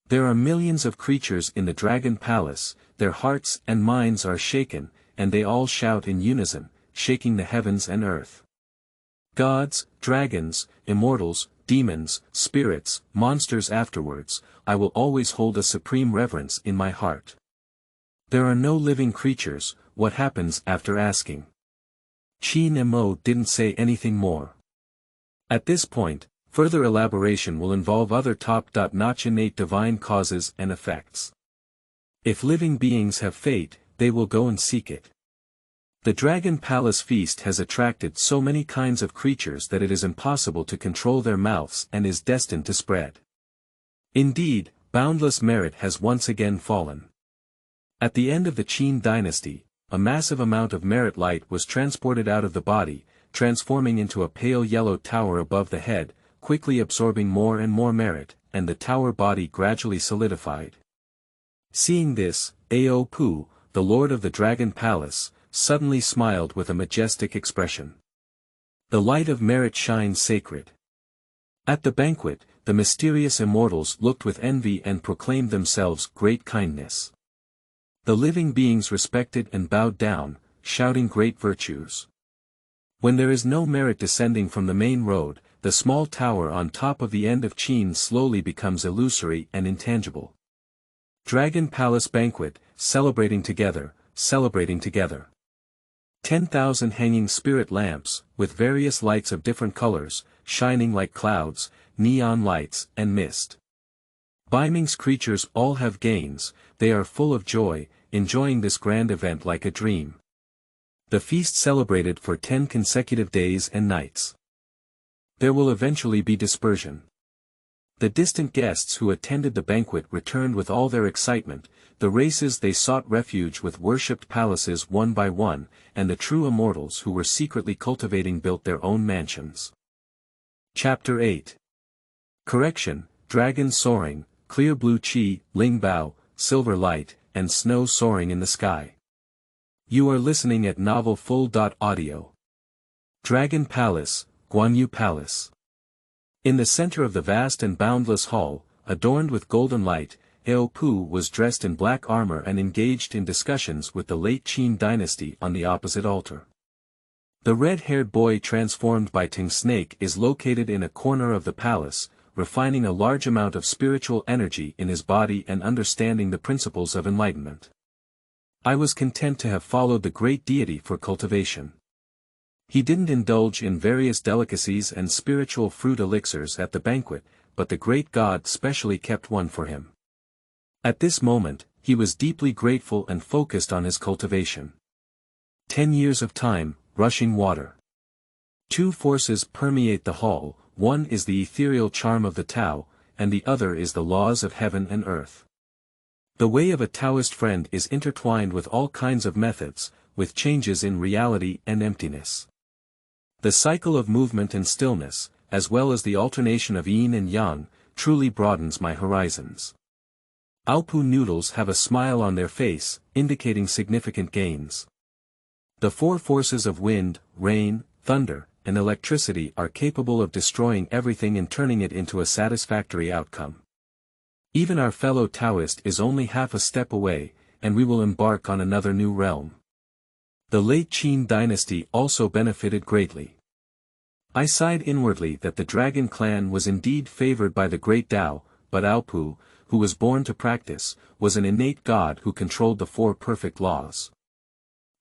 There are millions of creatures in the Dragon Palace, their hearts and minds are shaken, and they all shout in unison, shaking the heavens and earth. Gods, dragons, immortals, demons, spirits, monsters afterwards, I will always hold a supreme reverence in my heart. There are no living creatures, what happens after asking? Qin Mo didn't say anything more. At this point, further elaboration will involve other top-notch innate divine causes and effects. If living beings have fate, they will go and seek it. The Dragon Palace feast has attracted so many kinds of creatures that it is impossible to control their mouths and is destined to spread. Indeed, boundless merit has once again fallen. At the end of the Qin dynasty, a massive amount of merit light was transported out of the body, transforming into a pale yellow tower above the head, quickly absorbing more and more merit, and the tower body gradually solidified. Seeing this, Ao Pu, the lord of the Dragon Palace, suddenly smiled with a majestic expression. The light of merit shines sacred. At the banquet, the mysterious immortals looked with envy and proclaimed themselves great kindness. The living beings respected and bowed down, shouting great virtues. When there is no merit descending from the main road, the small tower on top of the end of Qin slowly becomes illusory and intangible. Dragon Palace Banquet, celebrating together, celebrating together. 10,000 hanging spirit lamps, with various lights of different colors, shining like clouds, neon lights and mist. Beiming's creatures all have gains, they are full of joy, enjoying this grand event like a dream. The feast celebrated for 10 consecutive days and nights. There will eventually be dispersion. The distant guests who attended the banquet returned with all their excitement, the races they sought refuge with worshipped palaces one by one, and the true immortals who were secretly cultivating built their own mansions. Chapter 8. Correction, Dragon Soaring, Clear Blue Qi, Lingbao, Silver Light, and Snow Soaring in the Sky. You are listening at Novel Full.audio. Dragon Palace, Guanyu Palace. In the center of the vast and boundless hall, adorned with golden light, Ao Pu was dressed in black armor and engaged in discussions with the late Qin dynasty on the opposite altar. The red-haired boy transformed by Teng Snake is located in a corner of the palace, refining a large amount of spiritual energy in his body and understanding the principles of enlightenment. I was content to have followed the great deity for cultivation. He didn't indulge in various delicacies and spiritual fruit elixirs at the banquet, but the great god specially kept one for him. At this moment, he was deeply grateful and focused on his cultivation. 10 years of time, rushing water. 2 forces permeate the hall, one is the ethereal charm of the Tao, and the other is the laws of heaven and earth. The way of a Taoist friend is intertwined with all kinds of methods, with changes in reality and emptiness. The cycle of movement and stillness, as well as the alternation of yin and yang, truly broadens my horizons. Ao Pu noodles have a smile on their face, indicating significant gains. The 4 forces of wind, rain, thunder, and electricity are capable of destroying everything and turning it into a satisfactory outcome. Even our fellow Taoist is only half a step away, and we will embark on another new realm. The late Qin dynasty also benefited greatly. I sighed inwardly that the Dragon clan was indeed favored by the great Tao, but Ao Pu, who was born to practice, was an innate god who controlled the 4 perfect laws.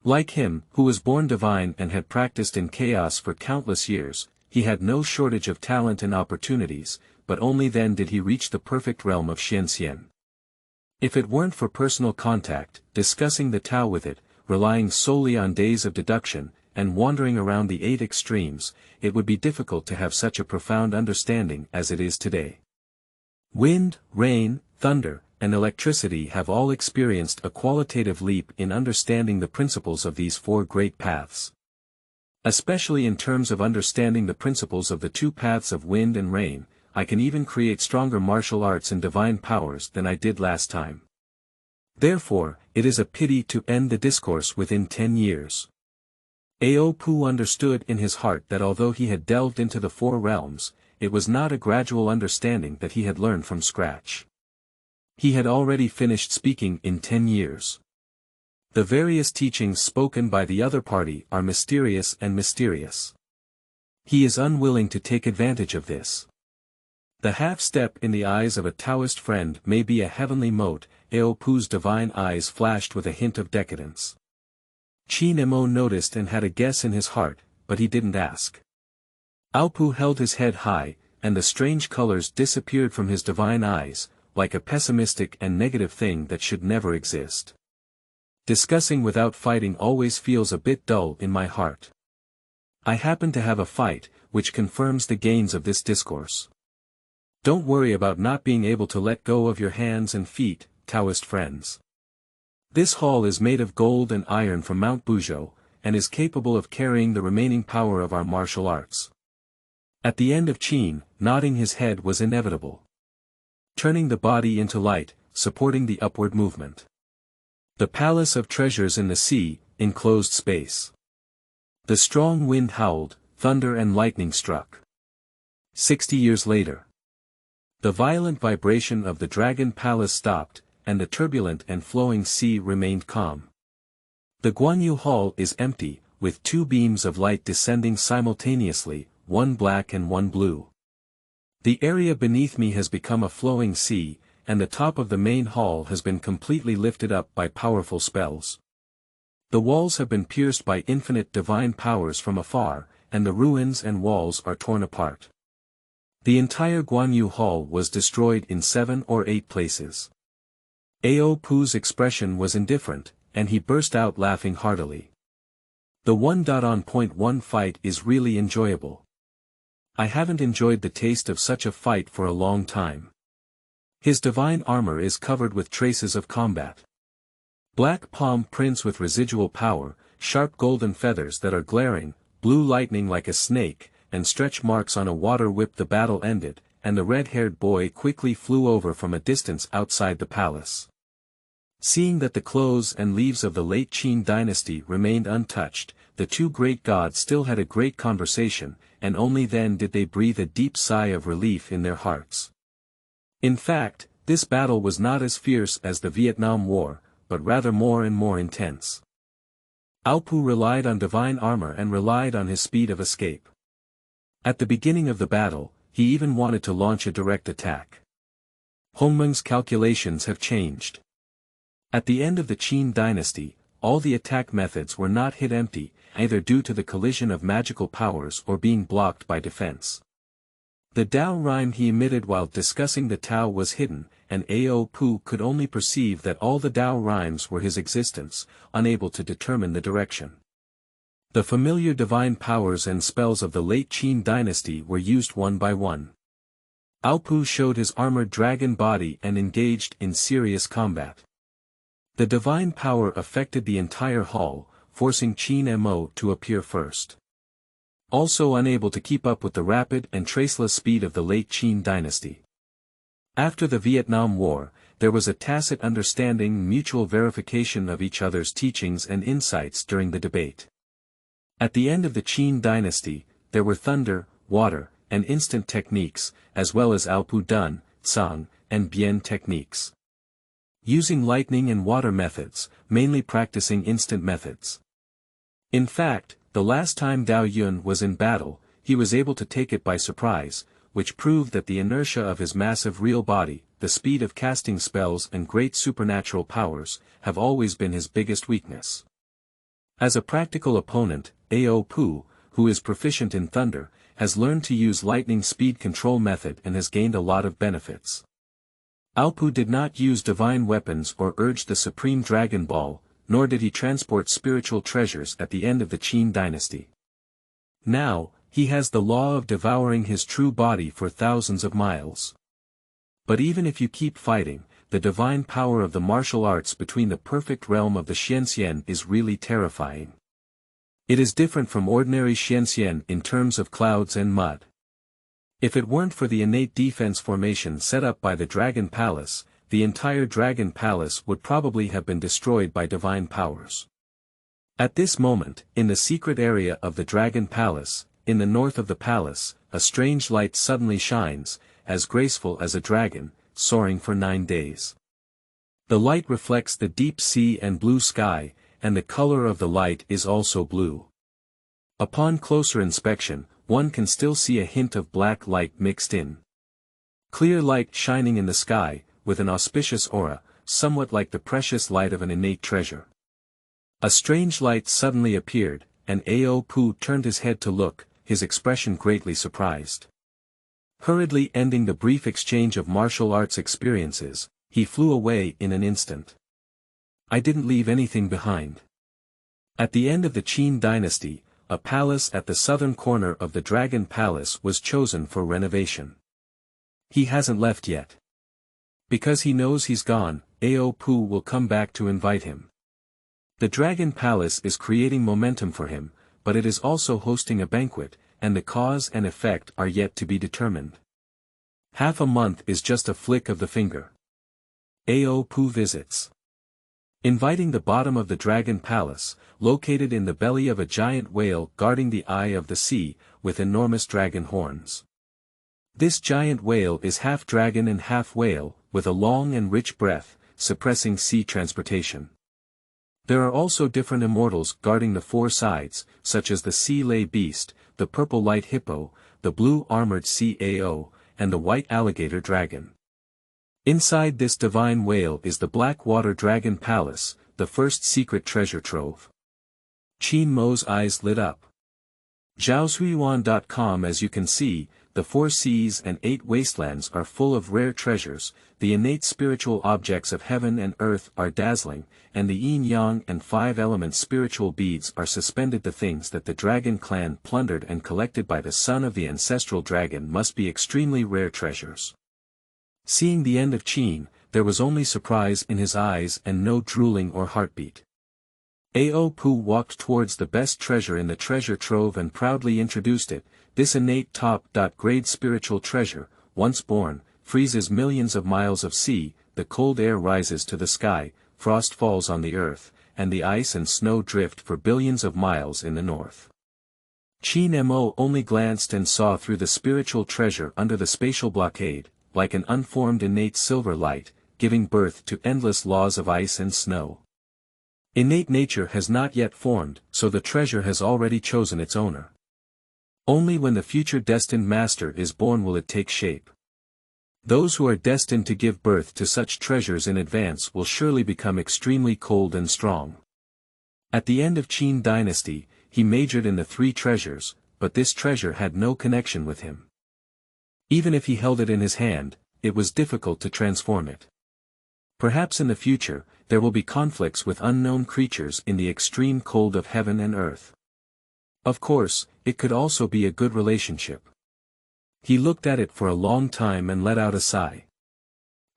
Like him, who was born divine and had practiced in chaos for countless years, he had no shortage of talent and opportunities, but only then did he reach the perfect realm of Xianxia. If it weren't for personal contact, discussing the Tao with it, relying solely on days of deduction, and wandering around the 8 extremes, it would be difficult to have such a profound understanding as it is today. Wind, rain, thunder, and electricity have all experienced a qualitative leap in understanding the principles of these 4 great paths. Especially in terms of understanding the principles of the 2 paths of wind and rain, I can even create stronger martial arts and divine powers than I did last time. Therefore, it is a pity to end the discourse within 10 years. Ao Pu understood in his heart that although he had delved into the 4 realms, it was not a gradual understanding that he had learned from scratch. He had already finished speaking in 10 years. The various teachings spoken by the other party are mysterious and mysterious. He is unwilling to take advantage of this. The half-step in the eyes of a Taoist friend may be a heavenly mote. Ao Pu's divine eyes flashed with a hint of decadence. Qin Emo noticed and had a guess in his heart, but he didn't ask. Ao Pu held his head high, and the strange colors disappeared from his divine eyes, like a pessimistic and negative thing that should never exist. Discussing without fighting always feels a bit dull in my heart. I happen to have a fight, which confirms the gains of this discourse. Don't worry about not being able to let go of your hands and feet, Taoist friends. This hall is made of gold and iron from Mount Buzhou, and is capable of carrying the remaining power of our martial arts. At the end of Qin, nodding his head was inevitable. Turning the body into light, supporting the upward movement. The palace of treasures in the sea, enclosed space. The strong wind howled, thunder and lightning struck. 60 years later. The violent vibration of the dragon palace stopped, and the turbulent and flowing sea remained calm. The Guanyu Hall is empty, with 2 beams of light descending simultaneously, one black and one blue. The area beneath me has become a flowing sea, and the top of the main hall has been completely lifted up by powerful spells. The walls have been pierced by infinite divine powers from afar, and the ruins and walls are torn apart. The entire Guanyu Hall was destroyed in 7 or 8 places. Ao Pu's expression was indifferent, and he burst out laughing heartily. The 1.1 fight is really enjoyable. I haven't enjoyed the taste of such a fight for a long time. His divine armor is covered with traces of combat. Black palm prints with residual power, sharp golden feathers that are glaring, blue lightning like a snake, and stretch marks on a water whip. The battle ended, and the red-haired boy quickly flew over from a distance outside the palace. Seeing that the clothes and leaves of the late Qin dynasty remained untouched, the 2 great gods still had a great conversation, and only then did they breathe a deep sigh of relief in their hearts. In fact, this battle was not as fierce as the Vietnam War, but rather more and more intense. Ao Pu relied on divine armor and relied on his speed of escape. At the beginning of the battle, he even wanted to launch a direct attack. Hongmeng's calculations have changed. At the end of the Qin dynasty, all the attack methods were not hit empty, either due to the collision of magical powers or being blocked by defense. The Tao rhyme he emitted while discussing the Tao was hidden, and Ao Pu could only perceive that all the Tao rhymes were his existence, unable to determine the direction. The familiar divine powers and spells of the late Qin dynasty were used one by one. Ao Pu showed his armored dragon body and engaged in serious combat. The divine power affected the entire hall, forcing Qin Mo to appear first. Also unable to keep up with the rapid and traceless speed of the late Qin dynasty. After the Vietnam War, there was a tacit understanding, mutual verification of each other's teachings and insights during the debate. At the end of the Qin dynasty, there were thunder, water, and instant techniques, as well as Ao Pu Dun, Tsang, and Bien techniques. Using lightning and water methods, mainly practicing instant methods. In fact, the last time Dao Yun was in battle, he was able to take it by surprise, which proved that the inertia of his massive real body, the speed of casting spells and great supernatural powers, have always been his biggest weakness. As a practical opponent, Ao Pu, who is proficient in thunder, has learned to use lightning speed control method and has gained a lot of benefits. Alpu did not use divine weapons or urge the supreme Dragon Ball, nor did he transport spiritual treasures at the end of the Qin dynasty. Now, he has the law of devouring his true body for thousands of miles. But even if you keep fighting, the divine power of the martial arts between the perfect realm of the Xianxia is really terrifying. It is different from ordinary Xianxia in terms of clouds and mud. If it weren't for the innate defense formation set up by the Dragon Palace, the entire Dragon Palace would probably have been destroyed by divine powers. At this moment, in the secret area of the Dragon Palace, in the north of the palace, a strange light suddenly shines, as graceful as a dragon, soaring for 9 days. The light reflects the deep sea and blue sky, and the color of the light is also blue. Upon closer inspection, one can still see a hint of black light mixed in. Clear light shining in the sky, with an auspicious aura, somewhat like the precious light of an innate treasure. A strange light suddenly appeared, and Ao Pu turned his head to look, his expression greatly surprised. Hurriedly ending the brief exchange of martial arts experiences, he flew away in an instant. I didn't leave anything behind. At the end of the Qin dynasty, a palace at the southern corner of the Dragon Palace was chosen for renovation. He hasn't left yet. Because he knows he's gone, Ao Pu will come back to invite him. The Dragon Palace is creating momentum for him, but it is also hosting a banquet, and the cause and effect are yet to be determined. Half a month is just a flick of the finger. Ao Pu visits. Inviting the bottom of the Dragon Palace, located in the belly of a giant whale guarding the eye of the sea, with enormous dragon horns. This giant whale is half dragon and half whale, with a long and rich breath, suppressing sea transportation. There are also different immortals guarding the 4 sides, such as the sea lay beast, the purple light hippo, the blue armored CAO, and the white alligator dragon. Inside this divine whale is the black water dragon palace, the first secret treasure trove. Qin Mo's eyes lit up. Zhaosuiyuan.com. As you can see, the 4 seas and 8 wastelands are full of rare treasures, the innate spiritual objects of heaven and earth are dazzling, and the yin-yang and 5 elements spiritual beads are suspended. The things that the dragon clan plundered and collected by the son of the ancestral dragon must be extremely rare treasures. Seeing the end of Qin, there was only surprise in his eyes and no drooling or heartbeat. Ao Pu walked towards the best treasure in the treasure trove and proudly introduced it. This innate top-grade spiritual treasure, once born, freezes millions of miles of sea, the cold air rises to the sky, frost falls on the earth, and the ice and snow drift for billions of miles in the north. Qin Mo only glanced and saw through the spiritual treasure under the spatial blockade, like an unformed innate silver light, giving birth to endless laws of ice and snow. Innate nature has not yet formed, so the treasure has already chosen its owner. Only when the future destined master is born will it take shape. Those who are destined to give birth to such treasures in advance will surely become extremely cold and strong. At the end of Qin dynasty, he majored in the 3 treasures, but this treasure had no connection with him. Even if he held it in his hand, it was difficult to transform it. Perhaps in the future, there will be conflicts with unknown creatures in the extreme cold of heaven and earth. Of course, it could also be a good relationship. He looked at it for a long time and let out a sigh.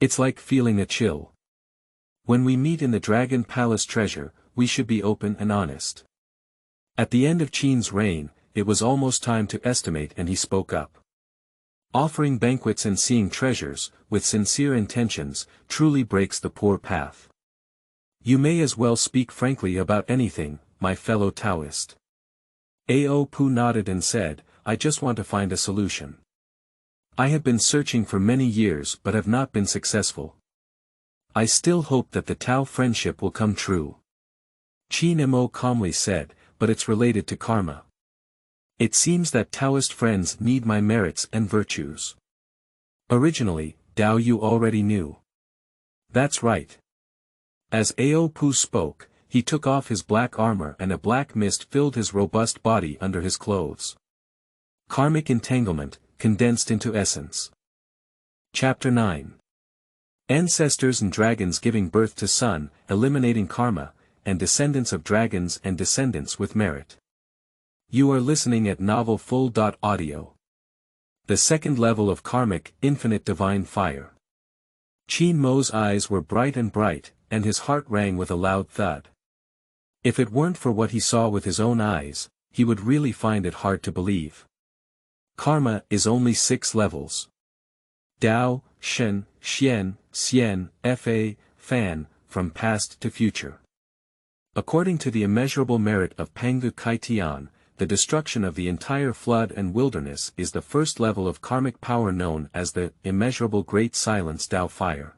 It's like feeling a chill. When we meet in the Dragon Palace treasure, we should be open and honest. At the end of Qin's reign, it was almost time to estimate, and he spoke up. Offering banquets and seeing treasures, with sincere intentions, truly breaks the poor path. You may as well speak frankly about anything, my fellow Taoist. Ao Pu nodded and said, I just want to find a solution. I have been searching for many years but have not been successful. I still hope that the Tao friendship will come true. Qin Mo calmly said, but it's related to karma. It seems that Taoist friends need my merits and virtues. Originally, Tao you already knew. That's right. As Ao Pu spoke, he took off his black armor and a black mist filled his robust body under his clothes. Karmic entanglement, condensed into essence. Chapter 9. Ancestors and dragons giving birth to son, eliminating karma, and descendants of dragons and descendants with merit. You are listening at Novel Full. Audio. The second level of karmic, infinite divine fire. Qin Mo's eyes were bright, and his heart rang with a loud thud. If it weren't for what he saw with his own eyes, he would really find it hard to believe. Karma is only 6 levels. Dao, Shen, Xian, Xian, Fa, Fan, from past to future. According to the immeasurable merit of Pangu Kaitian, the destruction of the entire flood and wilderness is the first level of karmic power known as the immeasurable great silence Dao fire.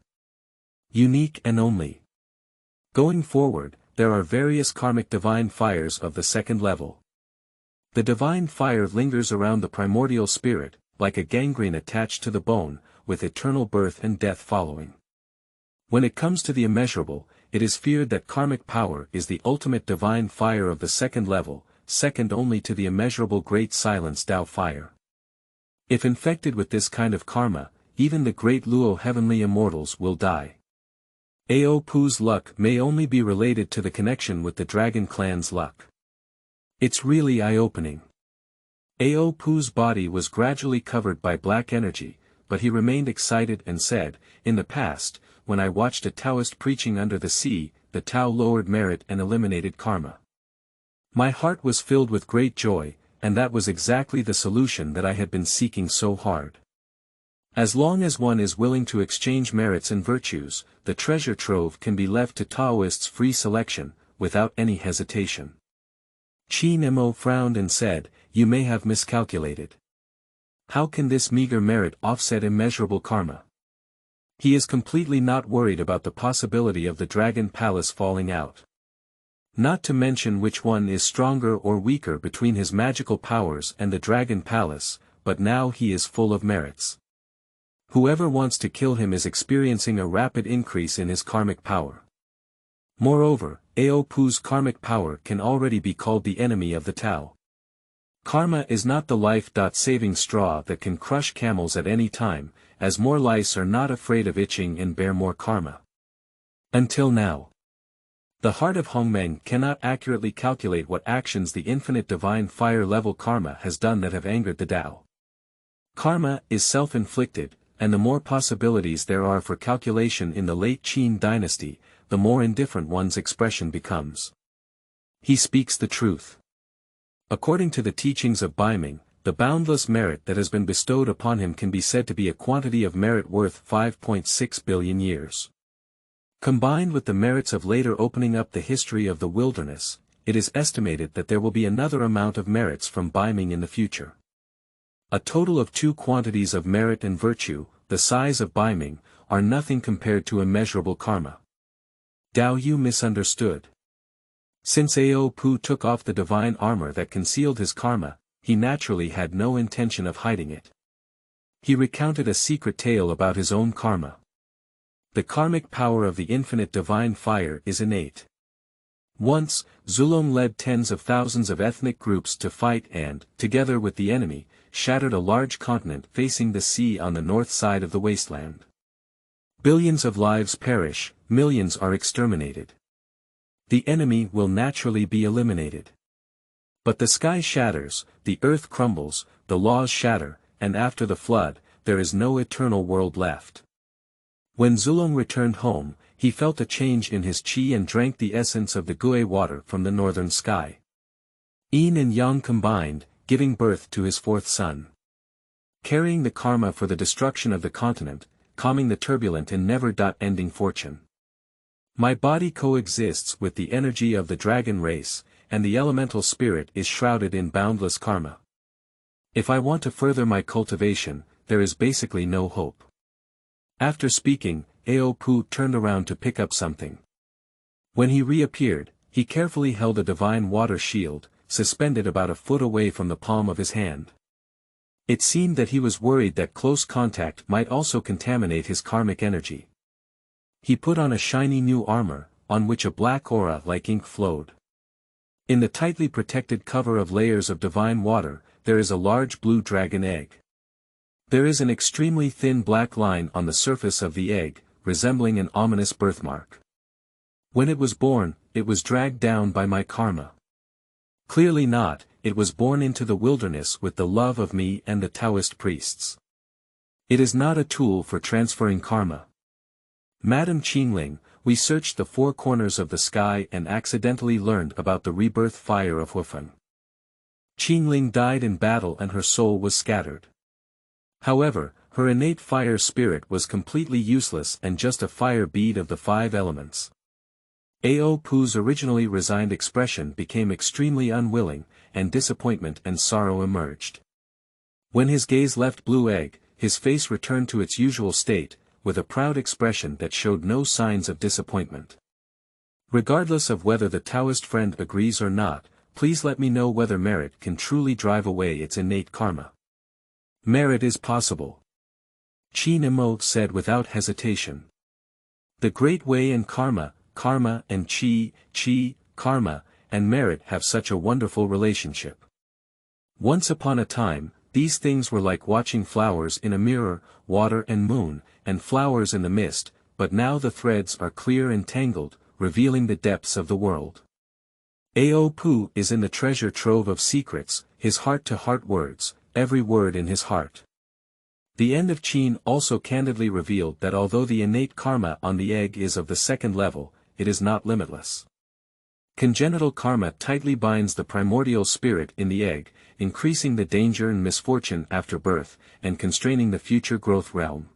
Unique and only. Going forward, there are various karmic divine fires of the second level. The divine fire lingers around the primordial spirit, like a gangrene attached to the bone, with eternal birth and death following. When it comes to the immeasurable, it is feared that karmic power is the ultimate divine fire of the second level, second only to the immeasurable great silence Dao fire. If infected with this kind of karma, even the great Luo heavenly immortals will die. Ao Pu's luck may only be related to the connection with the dragon clan's luck. It's really eye-opening. Ao Pu's body was gradually covered by black energy, but he remained excited and said, "In the past, when I watched a Taoist preaching under the sea, the Tao lowered merit and eliminated karma. My heart was filled with great joy, and that was exactly the solution that I had been seeking so hard. As long as one is willing to exchange merits and virtues, the treasure trove can be left to Taoists' free selection, without any hesitation." Qin Mo frowned and said, "You may have miscalculated. How can this meager merit offset immeasurable karma?" He is completely not worried about the possibility of the Dragon Palace falling out. Not to mention which one is stronger or weaker between his magical powers and the Dragon Palace, but now he is full of merits. Whoever wants to kill him is experiencing a rapid increase in his karmic power. Moreover, Ao Pu's karmic power can already be called the enemy of the Tao. Karma is not the life-saving straw that can crush camels at any time, as more lice are not afraid of itching and bear more karma. Until now. The heart of Hongmeng cannot accurately calculate what actions the infinite divine fire level karma has done that have angered the Tao. Karma is self-inflicted, and the more possibilities there are for calculation in the late Qin dynasty, the more indifferent one's expression becomes. He speaks the truth. According to the teachings of Beiming, the boundless merit that has been bestowed upon him can be said to be a quantity of merit worth 5.6 billion years. Combined with the merits of later opening up the history of the wilderness, it is estimated that there will be another amount of merits from Beiming in the future. A total of 2 quantities of merit and virtue, the size of Beiming, are nothing compared to immeasurable karma. Dao Yu misunderstood. Since Ao Pu took off the divine armor that concealed his karma, he naturally had no intention of hiding it. He recounted a secret tale about his own karma. The karmic power of the infinite divine fire is innate. Once, Zulong led tens of thousands of ethnic groups to fight and, together with the enemy, shattered a large continent facing the sea on the north side of the wasteland. Billions of lives perish, millions are exterminated. The enemy will naturally be eliminated. But the sky shatters, the earth crumbles, the laws shatter, and after the flood, there is no eternal world left. When Zulong returned home, he felt a change in his qi and drank the essence of the Gui water from the northern sky. Yin and Yang combined, giving birth to his 4th son. Carrying the karma for the destruction of the continent, calming the turbulent and never-ending fortune. My body coexists with the energy of the dragon race, and the elemental spirit is shrouded in boundless karma. If I want to further my cultivation, there is basically no hope. After speaking, Ao Pu turned around to pick up something. When he reappeared, he carefully held a divine water shield, suspended about a foot away from the palm of his hand. It seemed that he was worried that close contact might also contaminate his karmic energy. He put on a shiny new armor, on which a black aura like ink flowed. In the tightly protected cover of layers of divine water, there is a large blue dragon egg. There is an extremely thin black line on the surface of the egg, resembling an ominous birthmark. When it was born, it was dragged down by my karma. Clearly not, it was born into the wilderness with the love of me and the Taoist priests. It is not a tool for transferring karma. Madam Qingling, we searched the four corners of the sky and accidentally learned about the rebirth fire of Hufeng. Qingling died in battle and her soul was scattered. However, her innate fire spirit was completely useless and just a fire bead of the five elements. Ao Pu's originally resigned expression became extremely unwilling, and disappointment and sorrow emerged. When his gaze left Blue Egg, his face returned to its usual state, with a proud expression that showed no signs of disappointment. Regardless of whether the Taoist friend agrees or not, please let me know whether merit can truly drive away its innate karma. Merit is possible. Qin Emo said without hesitation. The Great Way and karma, karma and qi, karma, and merit have such a wonderful relationship. Once upon a time, these things were like watching flowers in a mirror, water and moon, and flowers in the mist, but now the threads are clear and tangled, revealing the depths of the world. Ao Pu is in the treasure trove of secrets, his heart-to-heart words, every word in his heart. The end of Qin also candidly revealed that although the innate karma on the egg is of the second level, it is not limitless. Congenital karma tightly binds the primordial spirit in the egg, increasing the danger and misfortune after birth, and constraining the future growth realm.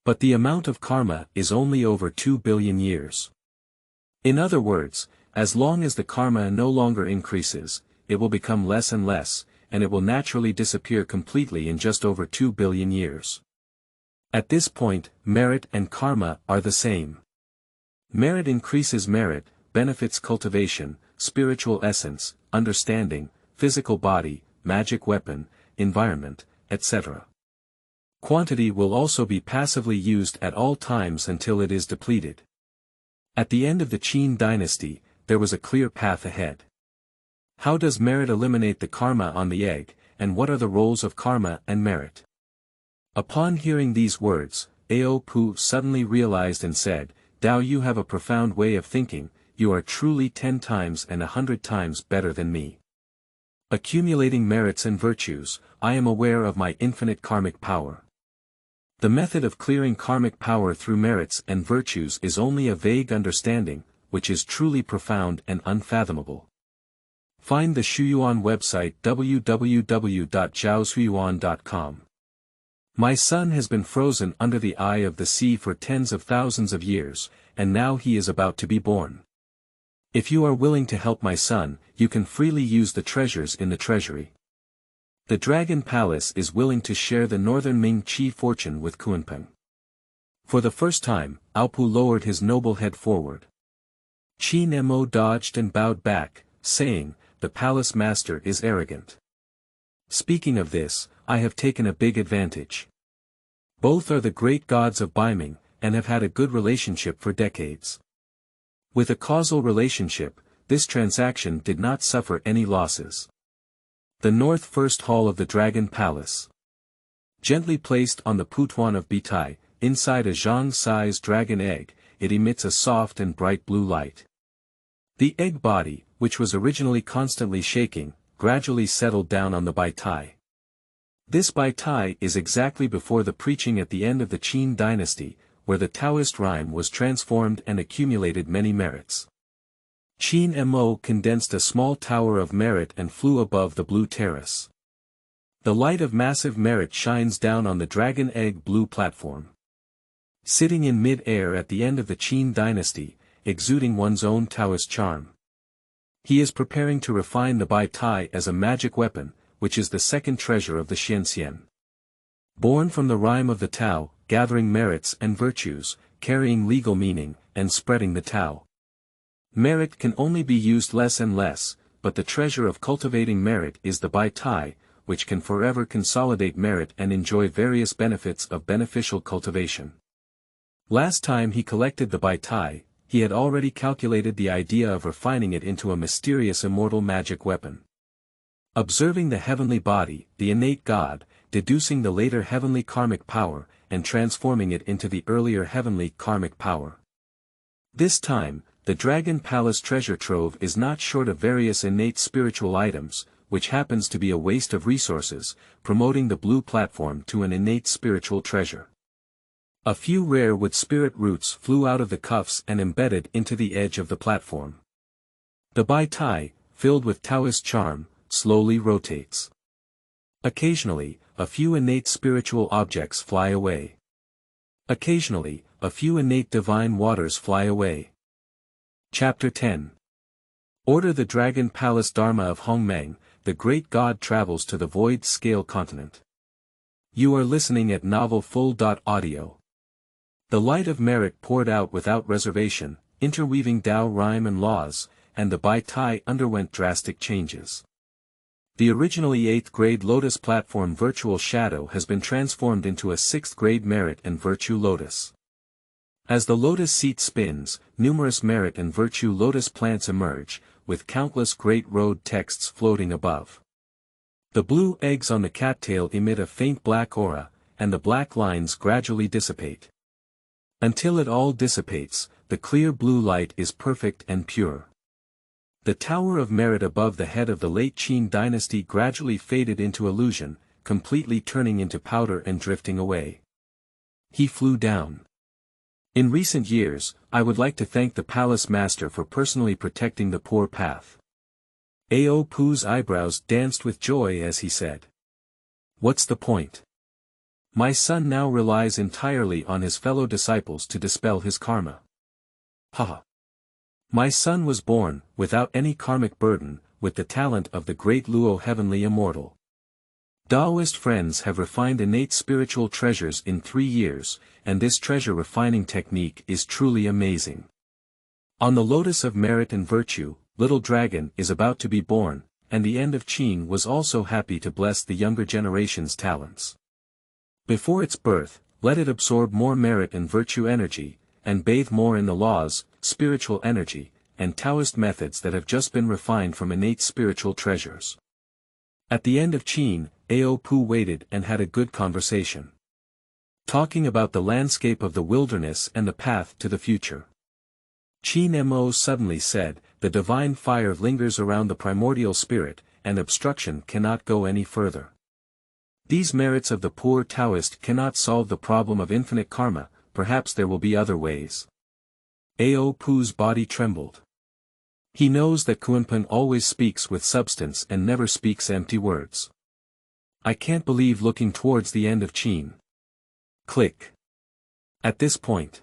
But the amount of karma is only over 2 billion years. In other words, as long as the karma no longer increases, it will become less and less, and it will naturally disappear completely in just over 2 billion years. At this point, merit and karma are the same. Merit increases merit, benefits cultivation, spiritual essence, understanding, physical body, magic weapon, environment, etc. Quantity will also be passively used at all times until it is depleted. At the end of the Qin dynasty, there was a clear path ahead. How does merit eliminate the karma on the egg, and what are the roles of karma and merit? Upon hearing these words, Ao Pu suddenly realized and said, Dao, you have a profound way of thinking, you are truly 10 times and 100 times better than me. Accumulating merits and virtues, I am aware of my infinite karmic power. The method of clearing karmic power through merits and virtues is only a vague understanding, which is truly profound and unfathomable. Find the Shuyuan website www.zhaoshuyuan.com. My son has been frozen under the eye of the sea for tens of thousands of years, and now he is about to be born. If you are willing to help my son, you can freely use the treasures in the treasury. The Dragon Palace is willing to share the northern Ming Qi fortune with Kunpeng. For the first time, Ao Pu lowered his noble head forward. Qin Emo dodged and bowed back, saying, the palace master is arrogant. Speaking of this, I have taken a big advantage. Both are the great gods of Beiming, and have had a good relationship for decades. With a causal relationship, this transaction did not suffer any losses. The north first hall of the Dragon Palace. Gently placed on the Putuan of Bitai, inside a Zhang-sized dragon egg, it emits a soft and bright blue light. The egg body, which was originally constantly shaking, gradually settled down on the Baitai. This Baitai is exactly before the preaching at the end of the Qin dynasty, where the Taoist rhyme was transformed and accumulated many merits. Qin Mo condensed a small tower of merit and flew above the blue terrace. The light of massive merit shines down on the dragon egg blue platform. Sitting in mid-air at the end of the Qin dynasty, exuding one's own Taoist charm. He is preparing to refine the Baitai as a magic weapon, which is the second treasure of the Xianxia. Born from the rhyme of the Tao, gathering merits and virtues, carrying legal meaning, and spreading the Tao. Merit can only be used less and less, but the treasure of cultivating merit is the Baitai, which can forever consolidate merit and enjoy various benefits of beneficial cultivation. Last time he collected the Baitai, he had already calculated the idea of refining it into a mysterious immortal magic weapon. Observing the heavenly body, the innate God, deducing the later heavenly karmic power, and transforming it into the earlier heavenly karmic power. This time, the Dragon Palace treasure trove is not short of various innate spiritual items, which happens to be a waste of resources, promoting the blue platform to an innate spiritual treasure. A few rare wood spirit roots flew out of the cuffs and embedded into the edge of the platform. The Bai Tai, filled with Taoist charm, slowly rotates. Occasionally, a few innate spiritual objects fly away. Occasionally, a few innate divine waters fly away. Chapter 10. Order the Dragon Palace Dharma of Hongmeng, the great god travels to the void scale continent. You are listening at Novel Full.audio. The light of merit poured out without reservation, interweaving Tao rhyme and laws, and the Bai Tai underwent drastic changes. The originally 8th grade lotus platform virtual shadow has been transformed into a 6th grade merit and virtue lotus. As the lotus seat spins, numerous merit and virtue lotus plants emerge, with countless great road texts floating above. The blue eggs on the cattail emit a faint black aura, and the black lines gradually dissipate. Until it all dissipates, the clear blue light is perfect and pure. The tower of merit above the head of the late Qin dynasty gradually faded into illusion, completely turning into powder and drifting away. He flew down. In recent years, I would like to thank the palace master for personally protecting the poor path. Ao Pu's eyebrows danced with joy as he said. What's the point? My son now relies entirely on his fellow disciples to dispel his karma. Haha. My son was born, without any karmic burden, with the talent of the great Luo Heavenly Immortal. Taoist friends have refined innate spiritual treasures in 3 years, and this treasure refining technique is truly amazing. On the lotus of merit and virtue, little dragon is about to be born, and the end of Qin was also happy to bless the younger generation's talents. Before its birth, let it absorb more merit and virtue energy, and bathe more in the laws, spiritual energy, and Taoist methods that have just been refined from innate spiritual treasures. At the end of Qin, Ao Pu waited and had a good conversation. Talking about the landscape of the wilderness and the path to the future. Qin Mo suddenly said, the divine fire lingers around the primordial spirit, and obstruction cannot go any further. These merits of the poor Taoist cannot solve the problem of infinite karma, perhaps there will be other ways. Ao Pu's body trembled. He knows that Kunpeng always speaks with substance and never speaks empty words. I can't believe looking towards the end of Qin. Click. At this point.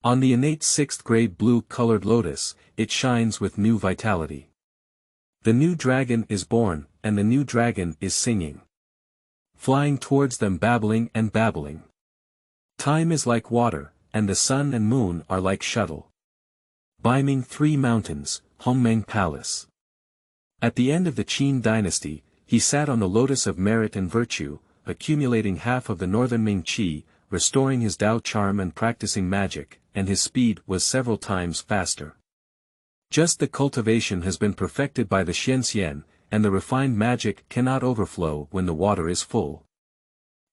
On the innate 6th grade blue-colored lotus, it shines with new vitality. The new dragon is born, and the new dragon is singing. Flying towards them babbling and babbling. Time is like water, and the sun and moon are like shuttle. Beiming 3 mountains, Hongmeng Palace. At the end of the Qin dynasty, he sat on the lotus of merit and virtue, accumulating half of the northern Ming Qi, restoring his Tao charm and practicing magic, and his speed was several times faster. Just the cultivation has been perfected by the Xianxia, and the refined magic cannot overflow when the water is full.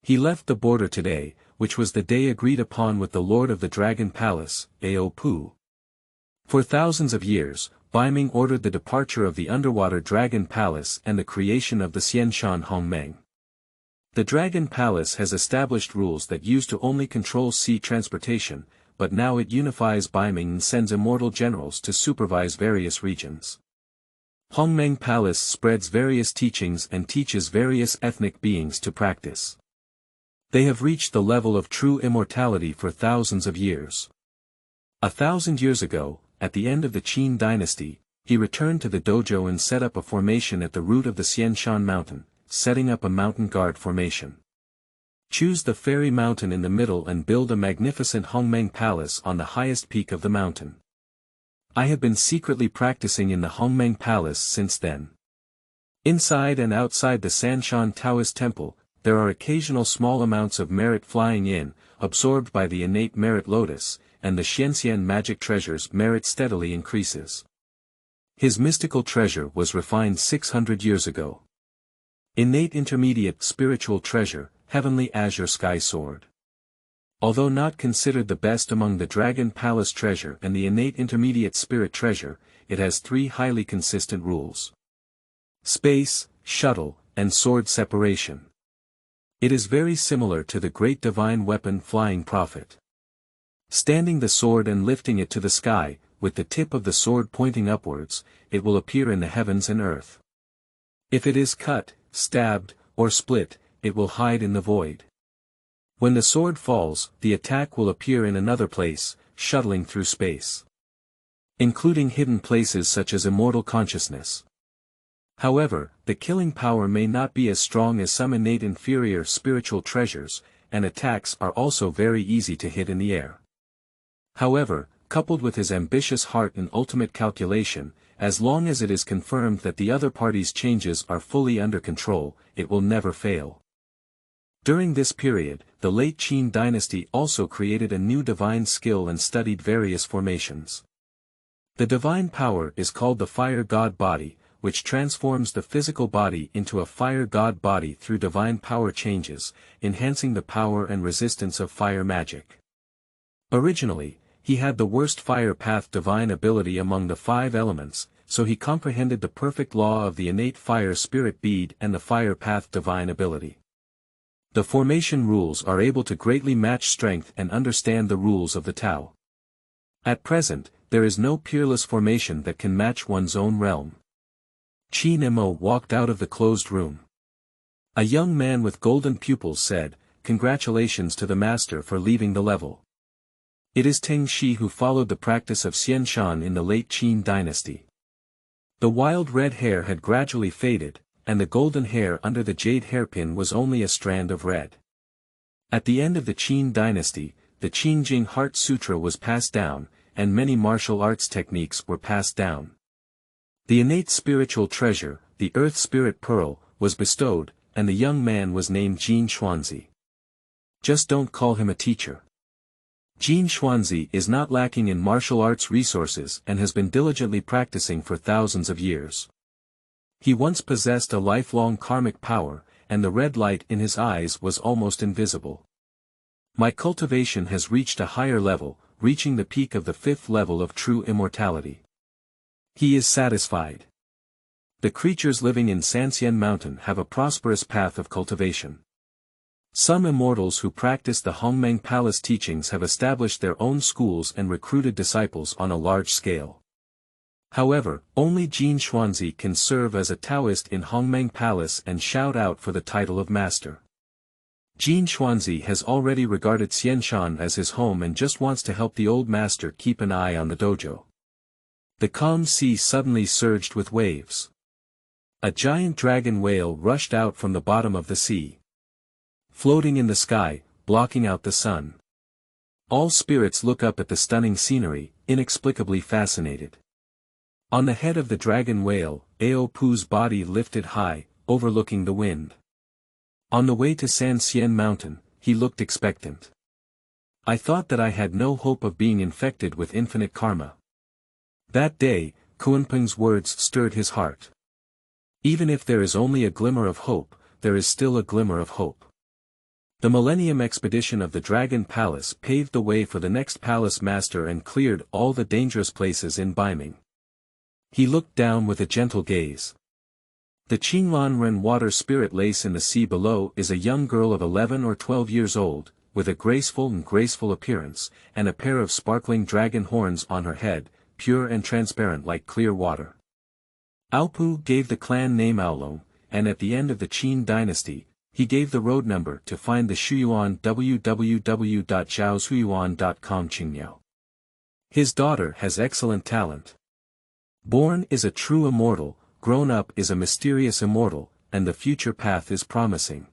He left the border today, which was the day agreed upon with the Lord of the Dragon Palace, Ao Pu. For thousands of years, Beiming ordered the departure of the underwater Dragon Palace and the creation of the Xianshan Hongmeng. The Dragon Palace has established rules that used to only control sea transportation, but now it unifies Beiming and sends immortal generals to supervise various regions. Hongmeng Palace spreads various teachings and teaches various ethnic beings to practice. They have reached the level of true immortality for thousands of years. 1,000 years ago, at the end of the Qin dynasty, he returned to the dojo and set up a formation at the root of the Xianshan mountain, setting up a mountain guard formation. Choose the fairy mountain in the middle and build a magnificent Hongmeng palace on the highest peak of the mountain. I have been secretly practicing in the Hongmeng palace since then. Inside and outside the Sanshan Taoist temple, there are occasional small amounts of merit flying in, absorbed by the innate merit lotus, and the Xianxian magic treasure's merit steadily increases. His mystical treasure was refined 600 years ago. Innate intermediate spiritual treasure, heavenly azure sky sword. Although not considered the best among the Dragon Palace treasure and the innate intermediate spirit treasure, it has 3 highly consistent rules. Space, shuttle, and sword separation. It is very similar to the great divine weapon Flying Prophet. Standing the sword and lifting it to the sky, with the tip of the sword pointing upwards, it will appear in the heavens and earth. If it is cut, stabbed, or split, it will hide in the void. When the sword falls, the attack will appear in another place, shuttling through space, including hidden places such as immortal consciousness. However, the killing power may not be as strong as some innate inferior spiritual treasures, and attacks are also very easy to hit in the air. However, coupled with his ambitious heart and ultimate calculation, as long as it is confirmed that the other party's changes are fully under control, it will never fail. During this period, the late Qin dynasty also created a new divine skill and studied various formations. The divine power is called the Fire God Body, which transforms the physical body into a Fire God Body through divine power changes, enhancing the power and resistance of fire magic. Originally, he had the worst fire path divine ability among the 5 elements, so he comprehended the perfect law of the innate fire spirit bead and the fire path divine ability. The formation rules are able to greatly match strength and understand the rules of the Tao. At present, there is no peerless formation that can match one's own realm. Qin Mo walked out of the closed room. A young man with golden pupils said, "Congratulations to the master for leaving the level." It is Teng Shi who followed the practice of Xianxia in the late Qin dynasty. The wild red hair had gradually faded, and the golden hair under the jade hairpin was only a strand of red. At the end of the Qin dynasty, the Qinjing Heart Sutra was passed down, and many martial arts techniques were passed down. The innate spiritual treasure, the Earth Spirit Pearl, was bestowed, and the young man was named Jin Xuanzi. Just don't call him a teacher. Jin Xuanzi is not lacking in martial arts resources and has been diligently practicing for thousands of years. He once possessed a lifelong karmic power, and the red light in his eyes was almost invisible. My cultivation has reached a higher level, reaching the peak of the 5th level of true immortality. He is satisfied. The creatures living in Sanxian Mountain have a prosperous path of cultivation. Some immortals who practice the Hongmeng Palace teachings have established their own schools and recruited disciples on a large scale. However, only Jin Xuanzi can serve as a Taoist in Hongmeng Palace and shout out for the title of master. Jin Xuanzi has already regarded Xianxia as his home and just wants to help the old master keep an eye on the dojo. The calm sea suddenly surged with waves. A giant dragon whale rushed out from the bottom of the sea, floating in the sky, blocking out the sun. All spirits look up at the stunning scenery, inexplicably fascinated. On the head of the dragon whale, Ao Pu's body lifted high, overlooking the wind. On the way to Sanxian Mountain, he looked expectant. I thought that I had no hope of being infected with infinite karma. That day, Kunpeng's words stirred his heart. Even if there is only a glimmer of hope, there is still a glimmer of hope. The Millennium Expedition of the Dragon Palace paved the way for the next palace master and cleared all the dangerous places in Beiming. He looked down with a gentle gaze. The Qinglanren water spirit lace in the sea below is a young girl of 11 or 12 years old, with a graceful appearance, and a pair of sparkling dragon horns on her head, pure and transparent like clear water. Aopu gave the clan name Aolong, and at the end of the Qin dynasty, he gave the road number to find the Shuyuan www.zhaoshuyuan.com Qingyao. His daughter has excellent talent. Born is a true immortal, grown up is a mysterious immortal, and the future path is promising.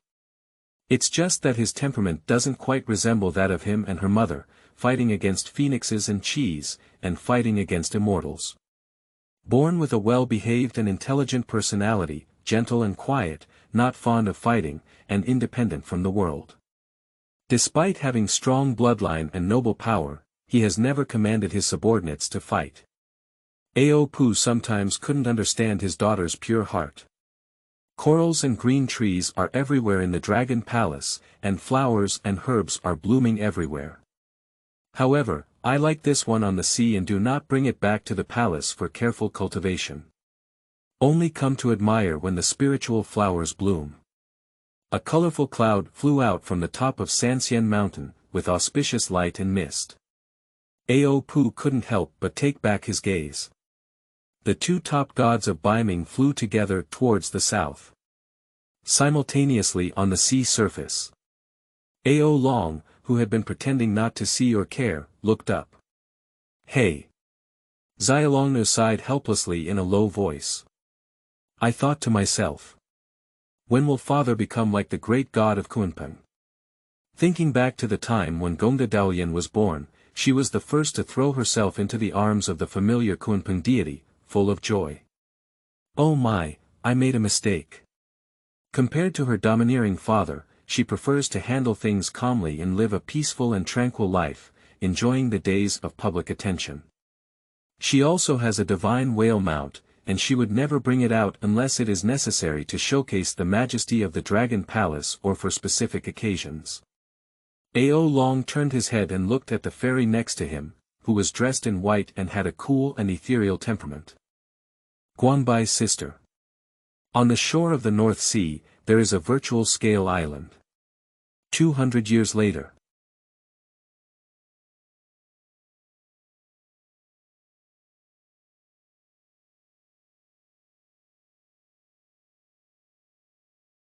It's just that his temperament doesn't quite resemble that of him and her mother, fighting against phoenixes and cheese, and fighting against immortals. Born with a well-behaved and intelligent personality, gentle and quiet, not fond of fighting, and independent from the world. Despite having strong bloodline and noble power, he has never commanded his subordinates to fight. Ao Pu sometimes couldn't understand his daughter's pure heart. Corals and green trees are everywhere in the Dragon Palace, and flowers and herbs are blooming everywhere. However, I like this one on the sea and do not bring it back to the palace for careful cultivation. Only come to admire when the spiritual flowers bloom. A colorful cloud flew out from the top of Sanxian Mountain, with auspicious light and mist. Ao Pu couldn't help but take back his gaze. The two top gods of Beiming flew together towards the south. Simultaneously on the sea surface. Ao Long, who had been pretending not to see or care, looked up. Hey! Xiaolongnu sighed helplessly in a low voice. I thought to myself. When will father become like the great god of Kunpeng? Thinking back to the time when Gongda Daoyan was born, she was the first to throw herself into the arms of the familiar Kunpeng deity, full of joy. Oh my, I made a mistake. Compared to her domineering father, she prefers to handle things calmly and live a peaceful and tranquil life, enjoying the days of public attention. She also has a divine whale mount, and she would never bring it out unless it is necessary to showcase the majesty of the Dragon Palace or for specific occasions. Ao Long turned his head and looked at the fairy next to him, who was dressed in white and had a cool and ethereal temperament. Guanbai's sister. On the shore of the North Sea, there is a virtual scale island. 200 years later.